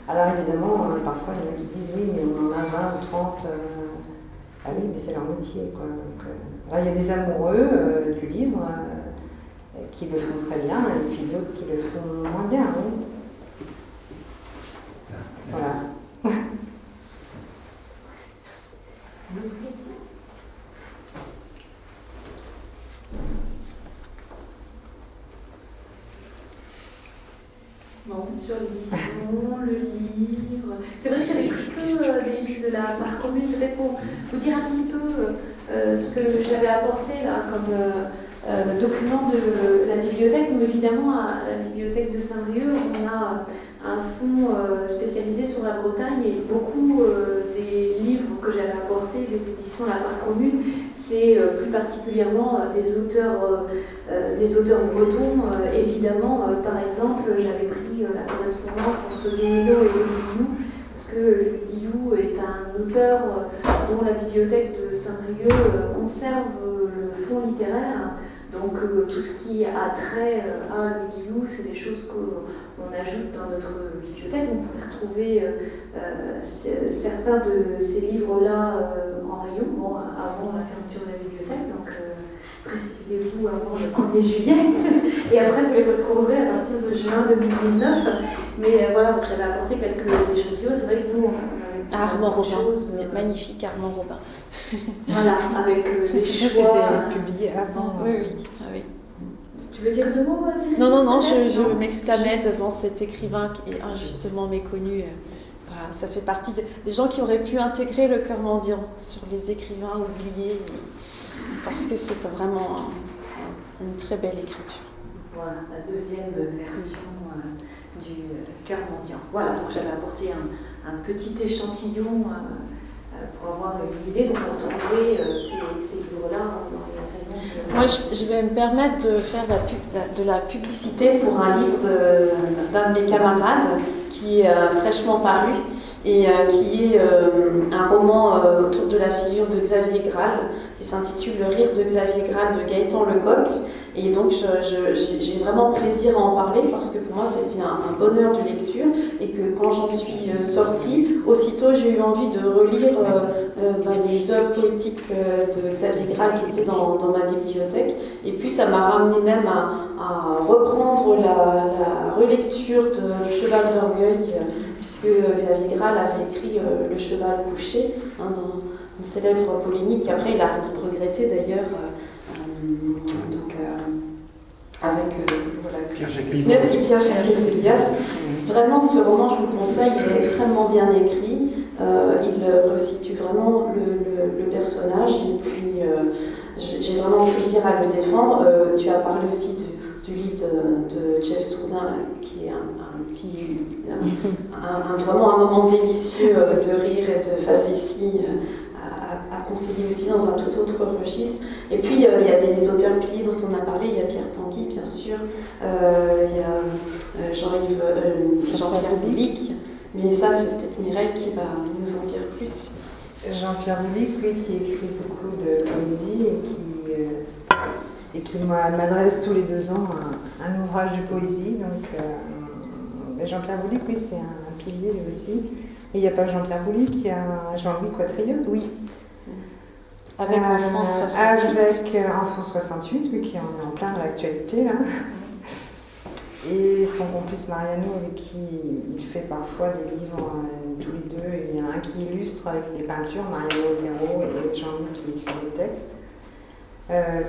alors évidemment, parfois il y en a qui disent oui, mais on en a 20 ou 30. Ah oui, mais c'est leur métier, quoi. Donc, là, il y a des amoureux du livre qui le font très bien, et puis d'autres qui le font moins bien. Oui. Voilà. Une autre question? Bon, sur l'édition, le livre. C'est vrai que j'avais pris que des livres de la part commune, peut-être pour vous dire un petit peu ce que j'avais apporté là comme document de la bibliothèque. Nous, évidemment, à la bibliothèque de Saint-Brieuc, on a un fonds spécialisé sur la Bretagne et beaucoup des livres que j'avais apportés, des éditions de la part commune, c'est plus particulièrement des auteurs bretons. Évidemment, par exemple, j'avais pris la correspondance entre Guéhenno et Louis Dioux, parce que Louis Dioux est un auteur dont la bibliothèque de Saint-Brieuc conserve le fonds littéraire. Donc tout ce qui a trait à Louis Guillou, c'est des choses qu'on ajoute dans notre bibliothèque. Vous pouvez retrouver certains de ces livres-là en rayon, avant la fermeture de la bibliothèque. Donc précipitez-vous avant le 1er juillet. Et après, vous les retrouverez à partir de juin 2019. Mais voilà, donc j'avais apporté quelques échantillons. C'est vrai que nous, on avait Armand Robin, magnifique Armand Robin. Voilà, avec des choix. C'était publié avant. Oui. Ah, oui. Tu veux dire deux mots, Philippe? Non, je m'exclamais devant cet écrivain qui est injustement méconnu. Voilà, ça fait partie des gens qui auraient pu intégrer le cœur mendiant sur les écrivains oubliés, parce que c'est vraiment une très belle écriture. Voilà, la deuxième version du cœur mendiant. Voilà, donc j'avais apporté un petit échantillon pour avoir une idée. Donc vous retrouverez ces livres-là dans les rayons. Moi, je vais me permettre de faire de la publicité pour un livre d'un de mes camarades qui est fraîchement paru et qui est un roman autour de la figure de Xavier Graal, qui s'intitule Le rire de Xavier Graal de Gaëtan Lecoq. Et donc j'ai vraiment plaisir à en parler parce que pour moi c'était un bonheur de lecture et que quand j'en suis sortie, aussitôt j'ai eu envie de relire les œuvres poétiques de Xavier Graal qui étaient dans ma bibliothèque. Et puis ça m'a ramené même à reprendre la relecture du Cheval d'Orgueil, puisque Xavier Graal avait écrit Le Cheval couché dans une célèbre polémique qu'après il a regretté d'ailleurs. Avec Pierre Jacques. Merci Pierre Jacques. Vraiment, ce roman, je vous le conseille, il est extrêmement bien écrit. Il resitue vraiment le personnage et puis j'ai vraiment plaisir à le défendre. Tu as parlé aussi du livre de Jeff Sourdin qui est vraiment un moment délicieux de rire et de facétie à conseiller aussi dans un tout autre registre. Et puis il y a des auteurs piliers dont on a parlé, il y a Pierre Tanguy bien sûr, il y a Jean-Pierre Boulic, mais ça c'est peut-être Mireille qui va nous en dire plus. Jean-Pierre Boulic, oui, qui écrit beaucoup de poésie et qui m'adresse tous les 2 ans un ouvrage de poésie. Donc Jean-Pierre Boulic, oui, c'est un pilier lui aussi. Et il n'y a pas Jean-Pierre Boulic, il y a Jean-Louis Quatrieux. Oui. Avec Enfant 68. Avec Enfant 68, oui, qui est en plein dans l'actualité, là. Et son complice Mariano, avec qui il fait parfois des livres tous les deux. Il y en a un qui illustre avec des peintures, Mariano Otero, et Jean-Louis qui écrit des textes.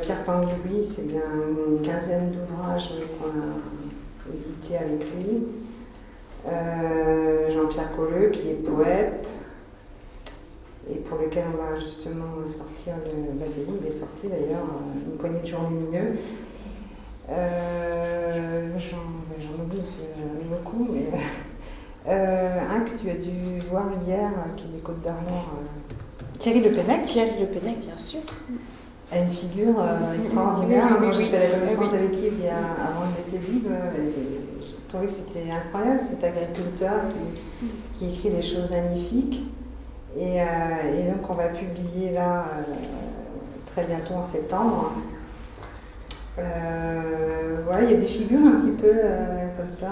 Pierre Tanguy, oui, c'est bien une quinzaine d'ouvrages qu'on a édités avec lui. Jean-Pierre Colleux, qui est poète, et pour lequel on va justement sortir c'est bon, il est sorti d'ailleurs, Une poignée de jours lumineux. J'en oublie, j'en ai beaucoup, mais un que tu as dû voir hier, qui est des Côtes d'Armor, Thierry Le Pennec. Thierry Le Pennec, bien sûr. A une figure extraordinaire. Moi, j'ai fait la connaissance avec lui avant le décès de Libre. Je trouvais que c'était incroyable, cet agriculteur qui écrit des choses magnifiques. Et donc on va publier là très bientôt en septembre. Voilà, il y a des figures un petit peu comme ça,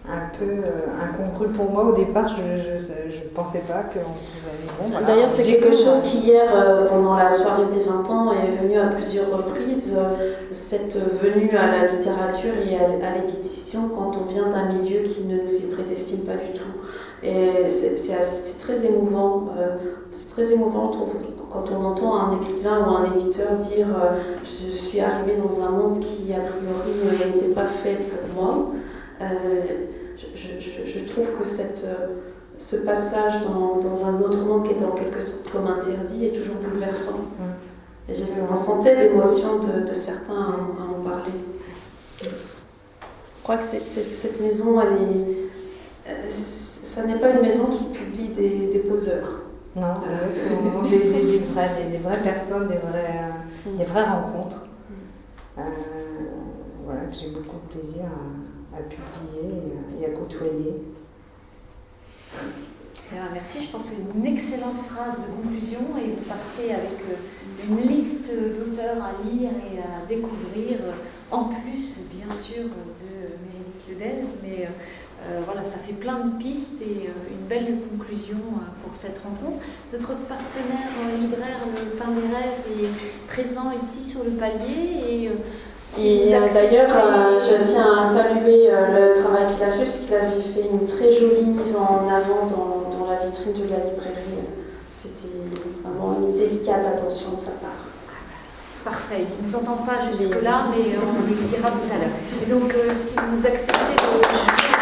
un peu incongrues pour moi. Au départ, je ne pensais pas qu'on pouvait... Bon, voilà, d'ailleurs, c'est quelque chose qui hier, pendant la soirée des 20 ans, est venu à plusieurs reprises. Cette venue à la littérature et à l'édition quand on vient d'un milieu qui ne nous y prédestine pas du tout. Et c'est très émouvant. C'est très émouvant, je trouve, quand on entend un écrivain ou un éditeur dire je suis arrivé dans un monde qui, a priori, n'était pas fait pour moi. Je trouve que ce passage dans un autre monde qui était en quelque sorte comme interdit est toujours bouleversant. Et on sentait l'émotion de certains à en parler. Je crois que cette maison, ça n'est pas une maison qui publie des poseurs. Non, des vraies personnes, des vraies rencontres. Voilà, que j'ai beaucoup de plaisir à publier et à côtoyer. Bien, merci, je pense que c'est une excellente phrase de conclusion et vous partez avec une liste d'auteurs à lire et à découvrir, en plus bien sûr de Meredith Ledez, mais voilà, ça fait plein de pistes et une belle conclusion pour cette rencontre. Notre partenaire libraire, le Pain des Rêves, est présent ici sur le palier et d'ailleurs, je tiens à saluer le travail qu'il a fait, parce qu'il avait fait une très jolie mise en avant dans la vitrine de la librairie. C'était vraiment une délicate attention de sa part. Parfait, il ne nous entend pas jusque-là, mais on lui dira tout à l'heure. Et donc, si vous acceptez de...